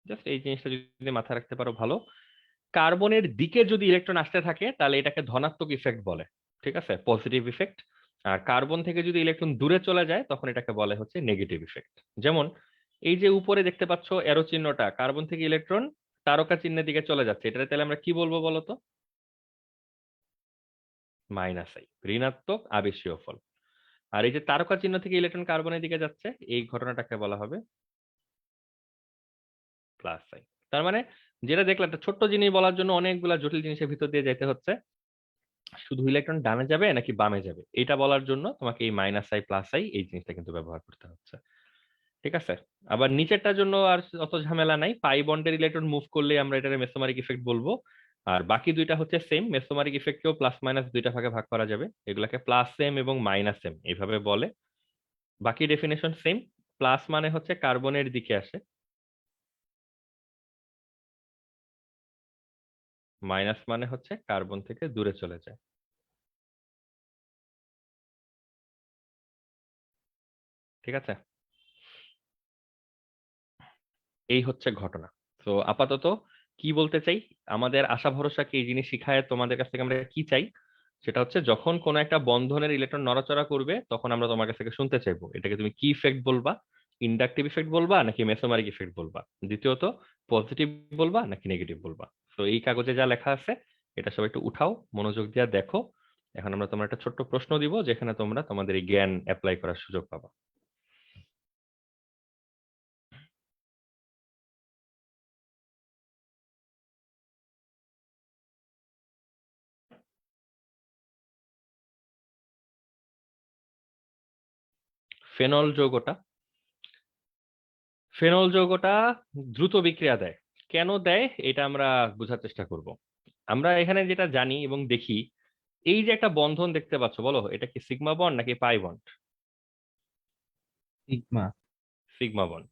জাস্ট এই জিনিসটা যদি মাথায় রাখতে পারো ভালো। কার্বনের দিকে যদি ইলেকট্রন আসতে থাকে তাহলে এটাকে ধনাত্মক ইফেক্ট বলে, ঠিক আছে, পজিটিভ ইফেক্ট। আর কার্বন থেকে যদি ইলেকট্রন দূরে চলে যায় তখন এটাকে বলে হচ্ছে নেগেটিভ ইফেক্ট। যেমন এই যে উপরে দেখতে পাচ্ছ অ্যারো চিহ্নটা, কার্বন থেকে ইলেকট্রন তারকা চিহ্নের দিকে চলে যাচ্ছে, এটা তাহলে আমরা কি বলবো বলো তো? মাইনাস আই, ঋণাত্মক আবেশীয় ফল। আর এই যে তারকা চিহ্ন থেকে ইলেকট্রন কার্বনের দিকে যাচ্ছে, এই ঘটনাটাকে বলা হবে প্লাস আই। তার মানে যেটা দেখলাম, একটা ছোট্ট জিনিস বলার জন্য অনেকগুলা জটিল জিনিসের ভিতর দিয়ে যেতে হচ্ছে। শুধু ইলেকট্রন ডানে যাবে নাকি বামে যাবে এটা বলার জন্য তোমাকে এই মাইনাস আই প্লাস আই এই জিনিসটা কিন্তু ব্যবহার করতে হচ্ছে, ঠিক আছে? আবার নিচেরটার জন্য আর অত ঝামেলা নাই, পাই বন্ডের ইলেকট্রন মুভ করলে আমরা এটাকে মেসোমারিক ইফেক্ট বলবো। আর বাকি দুইটা হচ্ছে সেম, মেসোমারিক ইফেক্টকেও প্লাস মাইনাস দুইটা ভাগে ভাগ করা যাবে, এগুলাকে প্লাস এম এবং মাইনাস এম এইভাবে বলে। বাকি ডেফিনেশন সেম। প্লাস মানে হচ্ছে কার্বনের দিকে আসে, মাইনাস মানে হচ্ছে কার্বন থেকে দূরে চলে যায়, ঠিক আছে? এই হচ্ছে ঘটনা। তো আপাতত কি বলতে চাই, আমাদের আশা ভরসা কি এই জিনিস শিখায় তোমাদের কাছ থেকে আমরা কি চাই, সেটা হচ্ছে যখন কোনো একটা বন্ধনের ইলেকট্রন নড়াচড়া করবে তখন আমরা তোমার কাছ থেকে শুনতে চাইবো এটাকে তুমি কি ইফেক্ট বলবা, ইন্ডাকটিভ ইফেক্ট বলবা নাকি মেসোমারিক ইফেক্ট বলবা, দ্বিতীয়ত পজিটিভ বলবা নাকি নেগেটিভ বলবা। তো এই কাগজে যা লেখা আছে এটা সবাই একটু উঠাও, মনোযোগ দিয়ে দেখো। এখন আমরা তোমার একটা ছোট্ট প্রশ্ন দিব যেখানে তোমরা তোমাদের এই জ্ঞান অ্যাপ্লাই করার সুযোগ পাবা। ফেনল যৌগটা, ফেনল যৌগটা দ্রুত বিক্রিয়া দেয়। কেন দেয় এটা আমরা বোঝার চেষ্টা করব। আমরা এখানে যেটা জানি এবং দেখি, এই যে একটা বন্ধন দেখতে পাচ্ছ, বলো এটা কি সিগমা বন্ড নাকি pi bond? Sigma. Sigma bond.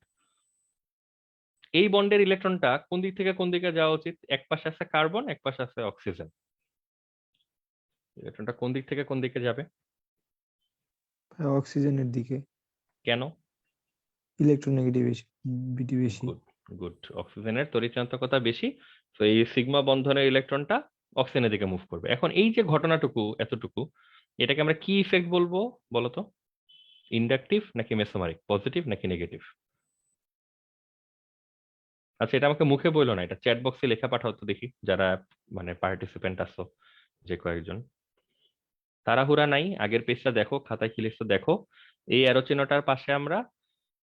এই বন্ডের ইলেকট্রনটা কোন দিক থেকে কোন দিকে যাওয়া উচিত? এক পাশে আছে কার্বন, এক পাশে আছে অক্সিজেন, ইলেকট্রনটা কোন দিক থেকে কোন দিকে যাবে? অক্সিজেনের দিকে। কেন? ইলেকট্রোনেগেটিভিটি বেশি। গুড, গুড, অক্সিজেনের তড়িৎচঞ্চকতা বেশি। তো এই সিগমা বন্ধনের ইলেকট্রনটা অক্সিজেনের দিকে মুভ করবে। এখন এই যে ঘটনাটুকু এতটুকু, এটাকে আমরা কি ইফেক্ট বলবো বলো তো? ইন্ডাকটিভ নাকি মেসোমারিক, পজিটিভ নাকি নেগেটিভ? আচ্ছা এটা আমাকে মুখে বললো না, এটা চ্যাট বক্সে লেখা পাঠাও তো দেখি, যারা মানে পার্টিসিপেন্ট আছো যে কয়েকজন। তাড়াহুড়া নাই, আগের পেজটা দেখো, খাতায় কি লিখছো দেখো। এই অ্যারো চিহ্নটার পাশে আমরা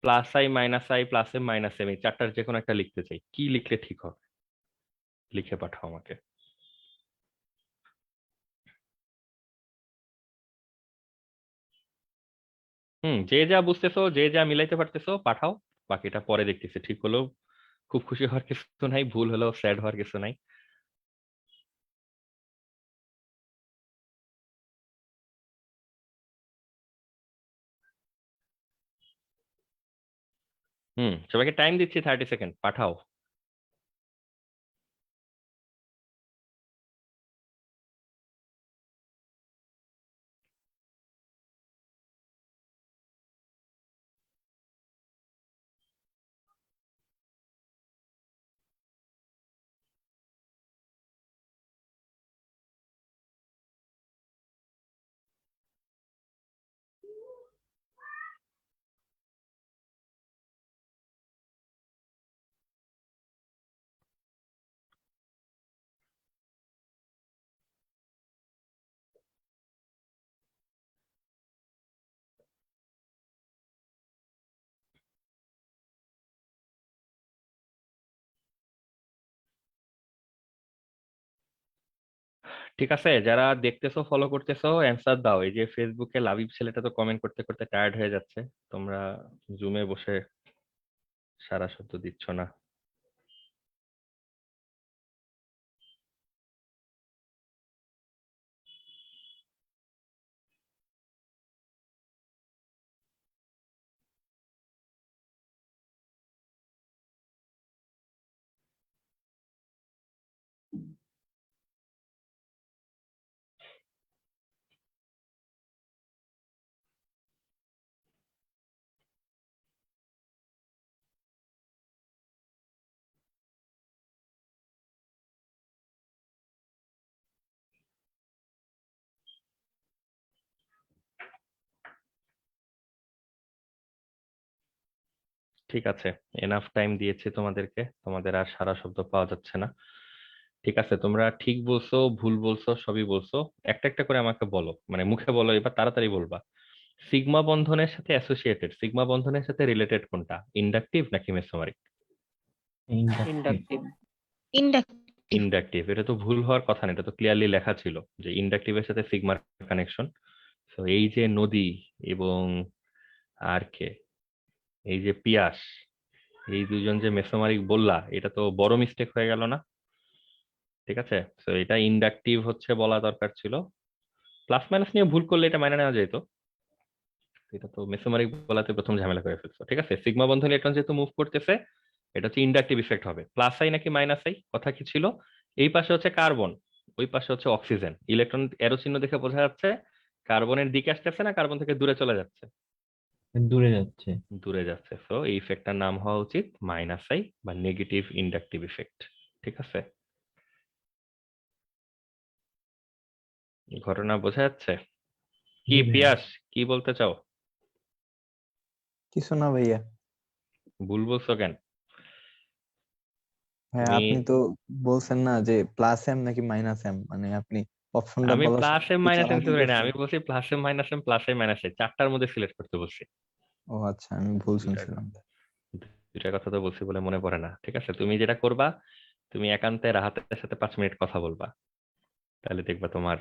plus I minus I plus M minus M এই চারটার যে কোনো একটা লিখতে চাই, কি লিখলে ঠিক হবে? লিখে পাঠাও আমাকে। যে যা বুঝতেছো, যে যা মিলাইতে পারতেছো পাঠাও, বাকিটা পরে দেখতেছি। ঠিক হলেও খুব খুশি হওয়ার কিছু নাই, ভুল হলেও স্যাড হওয়ার কিছু নাই। সবাইকে টাইম দিচ্ছি, 30 সেকেন্ড, পাঠাও। ঠিক আছে, যারা দেখতেছো ফলো করতেছো অ্যান্সার দাও। এই যে ফেসবুকে লাবিব ছেলেটা তো কমেন্ট করতে করতে টায়ার্ড হয়ে যাচ্ছে, তোমরা জুমে বসে সারা শব্দ দিচ্ছ না। ঠিক আছে, এনাফ টাইম দিয়েছি তোমাদেরকে, তোমাদের আর সারা শব্দ পাওয়া যাচ্ছে না। ঠিক আছে, তোমরা ঠিক বলছো, ভুল বলছো, সবই বলছো। একটা একটা করে আমাকে বলো, মানে মুখে বলো, এবার তাড়াতাড়ি বলবা। সিগমা বন্ধনের সাথে অ্যাসোসিয়েটেড, সিগমা বন্ধনের সাথে রিলেটেড কোনটা, ইন্ডাকটিভ নাকি mesomeric? Inductive. Inductive. Inductive. Inductive, এটা তো ভুল হওয়ার কথা না, এটা তো ক্লিয়ারলি লেখা ছিল যে ইন্ডাকটিভের সাথে সিগমার কানেকশন। তো এই যে নদী এবং আর কে, এই যে পিয়াস, এই দুজন যে মেসোমারিক বললা, এটা তো বড় মিস্টেক হয়ে গেল না? ঠিক আছে, তো এটা ইন্ডাকটিভ হচ্ছে বলা দরকার ছিল। প্লাস মাইনাস নিয়ে ভুল করলে এটা মাইনে নেওয়া যেত। এটা তো মেসোমারিক বলাতে প্রথম ঝামেলা করে ফেলছো। ঠিক আছে, সিগমা বন্ধন ইলেকট্রন যেহেতু মুভ করতেছে, এটা হচ্ছে ইন্ডাকটিভ ইফেক্ট হবে। প্লাস আই নাকি মাইনাস আই, কথা কি ছিল? এই পাশে হচ্ছে কার্বন, ওই পাশে হচ্ছে অক্সিজেন। ইলেকট্রন এরো চিহ্ন দেখে বোঝা যাচ্ছে কার্বনের দিকে আসতেছে না কার্বন থেকে দূরে চলে যাচ্ছে? দূরে যাচ্ছে। দূরে যাচ্ছে। তো এই ইফেক্টটার নাম হওয়া উচিত মাইনাস আই বা নেগেটিভ ইন্ডাকটিভ ইফেক্ট। ঠিক আছে, ঘটনা বোঝা যাচ্ছে? কি জি ভাইয়া। পিয়াস, কি বলতে চাও? কিছু না ভাইয়া। ভুল বলছো কেন হ্যাঁ, তুমি? আপনি তো বলছেন না যে প্লাস এম নাকি মাইনাস এম, মানে আপনি অপশনটা আমি বলার প্লাস সময় এম কি মাইনাস এম চালাকি বলি না, করছেন? আমি বলছি plus M minus M, plus M minus M, চারটার মধ্যে সিলেক্ট করতে বলছি। ও আচ্ছা, আমি ভুল দুইটা শুনছিলাম। দুইটা কথা তো বলছি বলে মনে পড়ে না। ঠিক আছে, তুমি যেটা করবা, তুমি একান্তে রাহাতের সাথে 5 মিনিট কথা বলবা, তাহলে দেখবা তোমার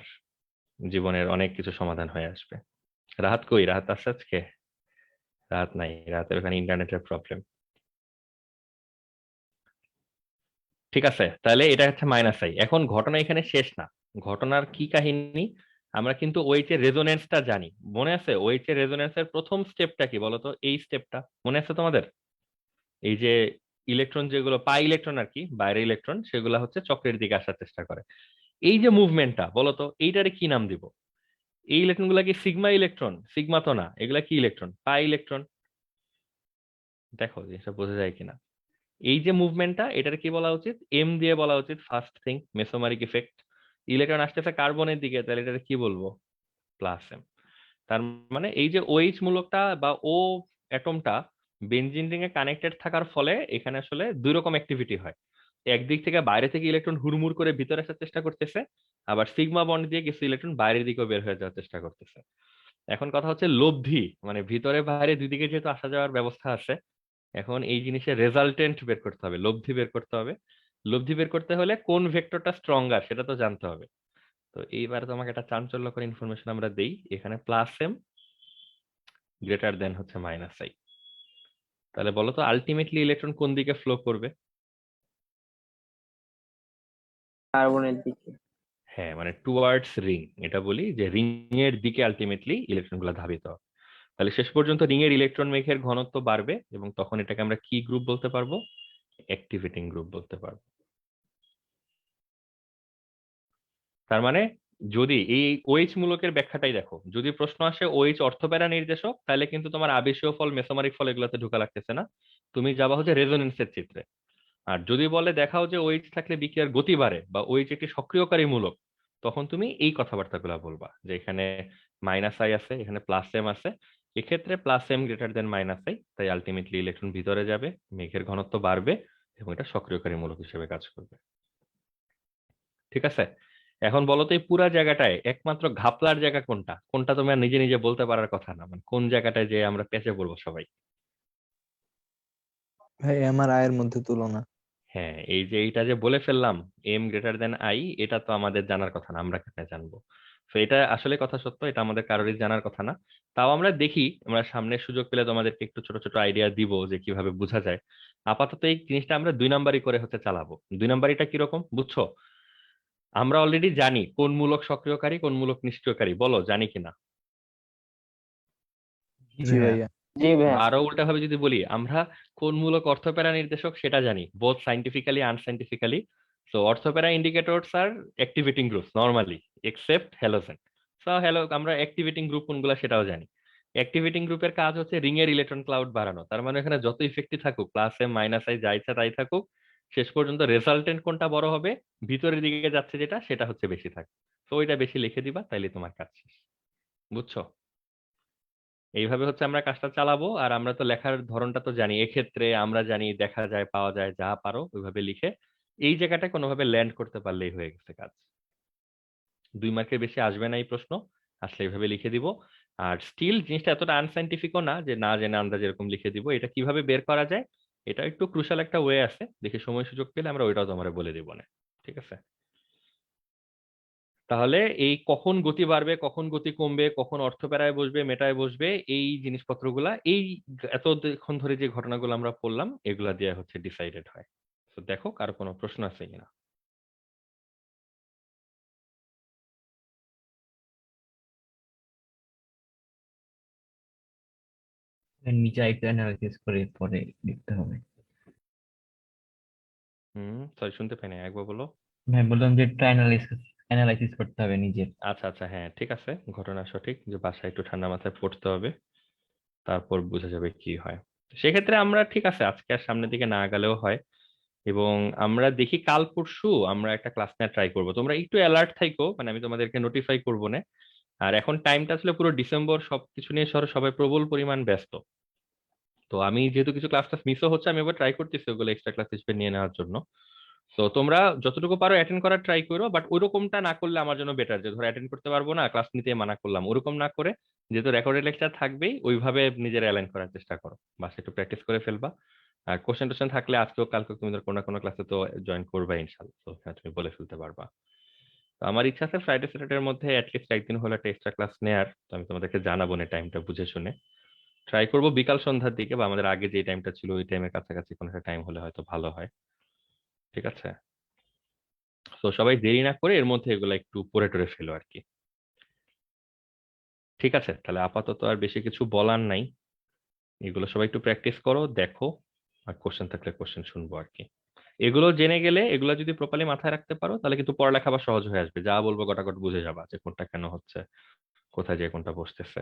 জীবনের অনেক কিছু সমাধান হয়ে আসবে। রাহাত কই, রাহাত আছে আজকে? রাহাত নাই, রাহাতের ওখানে ইন্টারনেটের প্রবলেম। ঠিক আছে, তাহলে এটা হচ্ছে মাইনাস আই। এখন ঘটনা এখানে শেষ না। ঘটনার কি কাহিনী, আমরা কিন্তু ওএইচ এর রেজোনেন্সটা জানি। মনে আছে ওএইচ এর রেজোনেন্সের প্রথম স্টেপটা কি বলতো? এই স্টেপটা মনে আছে তোমাদের? এই যে ইলেকট্রন যেগুলো পাই ইলেকট্রন আর কি, বাইরে ইলেকট্রন, সেগুলো হচ্ছে চক্রের দিকে আসার চেষ্টা করে। এই যে মুভমেন্টটা, বলতো এইটারে কি নাম দিব? এই ইলেকট্রন গুলা কি সিগমা ইলেকট্রন? সিগমা তো না, এগুলা কি ইলেকট্রন? Pi electron. দেখো জিনিসটা বোঝা যায় কিনা। এই যে মুভমেন্টটা, এটার কি বলা উচিত? এম দিয়ে বলা উচিত। First thing, mesomeric effect. Electron আসতেছে কার্বনের দিকে, তাহলে এটাকে কি বলবো? Plus M. তার মানে এই যে ওএইচ মূলকটা বা ও অ্যাটমটা বেনজিন রিং এ কানেক্টেড থাকার ফলে এখানে আসলে দুই রকম অ্যাক্টিভিটি হয়। একদিক থেকে বাইরে থেকে ইলেকট্রন হুড়মুড় করে ভিতরে আসার চেষ্টা করতেছে, আবার সিগমা বন্ড দিয়ে কিছু ইলেকট্রন বাইরের দিকেও বের হয়ে যাওয়ার চেষ্টা করতেছে। এখন কথা হচ্ছে লব্ধি, মানে ভিতরে বাইরে দুই দিকে যেহেতু আসা যাওয়ার ব্যবস্থা আছে, এখন এই জিনিসের রেজাল্টেন্ট বের করতে হবে, লব্ধি বের করতে হবে। লব্ধি বের করতে হলে কোন ভেক্টরটা স্ট্রঙ্গার সেটা তো জানতে হবে। তো এইবার তোমাকে একটা চাঞ্চল্যকর ইনফরমেশন আমরা দেই, এখানে প্লাস এম গ্রেটার দেন হচ্ছে মাইনাস আই। তাহলে বলো তো আলটিমেটলি ইলেকট্রন কোন দিকে ফ্লো করবে? কার্বনের দিকে। হ্যাঁ, মানে টুয়ার্ডস রিং, এটা বলি যে রিং এর দিকে আলটিমেটলি ইলেকট্রন গুলো ধাবিত হবে। তাহলে শেষ পর্যন্ত রিং এর ইলেকট্রন মেঘের ঘনত্ব বাড়বে, এবং তখন এটাকে আমরা কি গ্রুপ বলতে পারবো? অ্যাক্টিভেটিং গ্রুপ বলতে পারবো। তার মানে যদি এই ওএইচ মূলকের ব্যাখ্যাটাই দেখো, যদি প্রশ্ন আসে ওএইচ অর্থপ্যারা নির্দেশক, তাহলে কিন্তু তোমার আবেশীয় ফল, মেসোমারিক ফল এগুলোতে ঢোকা লাগতেছে না, তুমি যাবা হচ্ছে রেজোনেন্সের চিত্রে। আর যদি বলে দেখাও যে ওএইচ থাকলে বিক্রিয়ার গতি বাড়ে বা ওএইচ একটি সক্রিয়কারী মূলক, তখন তুমি এই কথাবার্তাগুলো বলবা যে এখানে মাইনাস আই আছে, এখানে প্লাস এম আছে। এক্ষেত্রে plus M greater than minus I, তাই আলটিমেটলি ইলেকট্রন ভিতরে যাবে, মেঘের ঘনত্ব বাড়বে, এবং এটা সক্রিয়কারী মূলক হিসেবে কাজ করবে। ঠিক আছে, এখন বলো তো এই পুরা জায়গাটায় একমাত্র ঘাপলার জায়গা কোনটা? কোনটা তুমি আর নিজে নিজে বলতে পারার কথা না, মানে কোন জায়গাটায় যে আমরা পেঁচে পড়বো সবাই? ভাই, আমার আয়ের মধ্যে তুলনা। হ্যাঁ, এই যে এইটা যে বলে ফেললাম, এম গ্রেটার দেন আই, এটা তো আমাদের জানার কথা না, আমরা কেন জানবো? তো এটা আসলে কথা সত্য, এটা আমাদের কারোরই জানার কথা না। তাও আমরা দেখি, আমরা সামনে সুযোগ পেলে তোমাদেরকে একটু ছোট ছোট আইডিয়া দিব যে কিভাবে বোঝা যায়। আপাতত এই জিনিসটা আমরা 2 নাম্বারই করে হচ্ছে চালাবো। 2 নাম্বারিটা কিরকম বুঝছো? আমরা অলরেডি জানি কোন মূলক সক্রিয়কারী কোন মূলক নিষ্ক্রিয়কারী, বলো জানি কিনা? জি জি ভাইয়া। ভাইয়া। জি বা ভাইয়া। আরো উল্টা ভাবে যদি বলি, আমরা কোন মূলক অর্থপ্যারা নির্দেশক সেটা জানি, both scientifically unscientifically. So ortho para indicators are activating groups normally, except halogen. So hello, আমরা অ্যাক্টিভেটিং গ্রুপ কোনগুলো সেটাও জানি। অ্যাক্টিভেটিং গ্রুপের কাজ হচ্ছে রিং এর ইলেকট্রন ক্লাউড বাড়ানো। তার মানে এখানে যত ইফেক্টই থাকুক, প্লাস এম মাইনাস আই যা ইচ্ছা তাই থাকুক, শেষ পর্যন্ত রেজাল্টেন্ট কোনটা বড় হবে, ভিতরের দিকে যাচ্ছে যেটা, সেটা হচ্ছে বেশি থাকবে। তো ওইটা বেশি লিখে দিবা, তাইলে তোমার কাজ শেষ। বুঝছো? এইভাবে হচ্ছে আমরা কাজটা চালাবো। আর আমরা তো লেখার ধরনটা তো জানি, এক্ষেত্রে আমরা জানি দেখা যায় পাওয়া যায়, যা পারো ওইভাবে লিখে এই জায়গাটায় কোনোভাবে ল্যান্ড করতে পারলেই হয়ে গেছে কাজ। 2 মার্কের বেশি আসবে না এই প্রশ্ন, আসলে এইভাবে লিখে দিব। আর স্টিল জিনিসটা এতটা আনসাইন্টিফিকও না যে না জেনে আন্দাজ এরকম লিখে দিব। এটা কিভাবে বের করা যায়, এটা একটু ক্রুশাল একটা ওয়ে আছে, দেখি সময় সুযোগ পেলে আমরা ওইটাও তোমার বলে দিব না। ঠিক আছে, তাহলে এই কখন গতি বাড়বে, কখন গতি কমবে, কখন অর্থপ্যারায় বসবে, মেটায় বসবে, এই জিনিসপত্রগুলা এই এতক্ষণ ধরে যে ঘটনাগুলো আমরা পড়লাম এগুলা দিয়ে হচ্ছে ডিসাইডেড হয়। তো দেখো কারো কোনো প্রশ্ন আছে কিনা। নিচে একটু অ্যানালাইসিস করে পরে লিখতে হবে। সরি শুনতে পাই না, একবার বলো। ভাই বললাম যে একটু অ্যানালাইসিস করতে হবে নিজের। আচ্ছা আচ্ছা, হ্যাঁ ঠিক আছে, ঘটনা সঠিক, যে বাসায় একটু ঠান্ডা মাথায় পড়তে হবে, তারপর বোঝা যাবে কি হয়। সেক্ষেত্রে আমরা ঠিক আছে আজকে আর সামনের দিকে না গেলেও হয়, এবং আমরা দেখি কাল পরশু আমরা একটা ক্লাস নেওয়া ট্রাই করবো। তোমরা একটু অ্যালার্ট থাইকো, মানে আমি তোমাদেরকে নোটিফাই করবো না। আর এখন টাইমটা আসলে পুরো ডিসেম্বর, সবকিছু নিয়ে সবাই প্রবল পরিমাণ ব্যস্ত। তো আমি যেহেতু কিছু ক্লাস টাস মিসও হচ্ছে, আমি এবার ট্রাই করতেছি ওগুলো এক্সট্রা ক্লাস হিসেবে নিয়ে নেওয়ার জন্য। তো তোমরা যতটুকু পারো অ্যাটেন্ড করার ট্রাই করো, বাট ওইরকমটা না করলে আমার জন্য বেটার, যে ধরো অ্যাটেন্ড করতে পারবো না ক্লাস নিতে মানা করলাম, ওরকম না করে যেহেতু রেকর্ডেড লেকচার থাকবেই ওইভাবে নিজের অ্যালাইন করার চেষ্টা করো, বাস একটু প্র্যাকটিস করে ফেলবা। আর কোশ্চেন টোশ্চেন থাকলে আজকেও কালকে তুমি ধর কোনো না কোনো ক্লাসে তো জয়েন করবে ইনশাল্লাহ, তো ওখানে তুমি বলে ফেলতে পারবা। তো আমার ইচ্ছা আছে ফ্রাইডে স্যাটারডের মধ্যে অ্যাটলিস্ট একদিন হলে একটা এক্সট্রা ক্লাস নেয়ার, তো আমি তোমাদেরকে জানাবো না টাইমটা বুঝে শুনে। ট্রাই করবো বিকাল সন্ধ্যার দিকে, বা আমাদের আগে যে টাইমটা ছিল ওই টাইমের কাছাকাছি কোনো একটা টাইম হলে হয়তো ভালো হয়। ঠিক আছে, তো সবাই দেরি না করে এর মধ্যে এগুলো একটু পড়ে টরে ফেলো আর কি। ঠিক আছে, তাহলে আপাতত আর বেশি কিছু বলার নাই, এগুলো সবাই একটু প্র্যাকটিস করো, দেখো, আর কোশ্চেন থাকলে কোশ্চেন শুনবো আর কি। এগুলো জেনে গেলে, এগুলো যদি প্রপারলি মাথায় রাখতে পারো তাহলে কিন্তু পড়ালেখা আবার সহজ হয়ে আসবে, যা বলবো গটাগট বুঝে যাবা যে কোনটা কেন হচ্ছে, কোথায় যে কোনটা বসতেছে।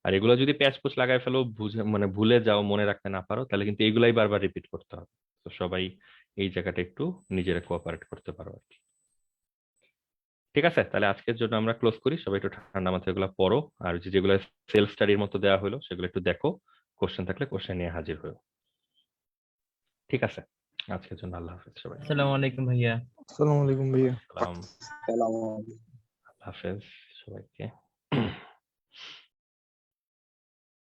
আর এগুলো যদি প্যাচ পুচ লাগাই ফেলো, বুঝে মানে ভুলে যাও, মনে রাখতে না পারো, তাহলে কিন্তু এগুলাই বারবার রিপিট করতে হবে। তো সবাই এই জায়গাটা একটু নিজেরা কোঅপারেট করতে পারো আর কি। ঠিক আছে, তাহলে আজকের জন্য আমরা ক্লোজ করি, সবাই একটু ঠান্ডা মাথায় এগুলো পড়ো। আর যেগুলো সেলফ স্টাডির মতো দেওয়া হলো সেগুলো একটু দেখো, কোশ্চেন থাকলে কোশ্চেন নিয়ে হাজির হয়েও। ঠিক আছে, আজকের জন্য আল্লাহ হাফেজ সবাই। আসসালামু আলাইকুম ভাইয়া। আসসালামু আলাইকুম ভাইয়া। সালাম, আল্লাহ হাফেজ সবাইকে।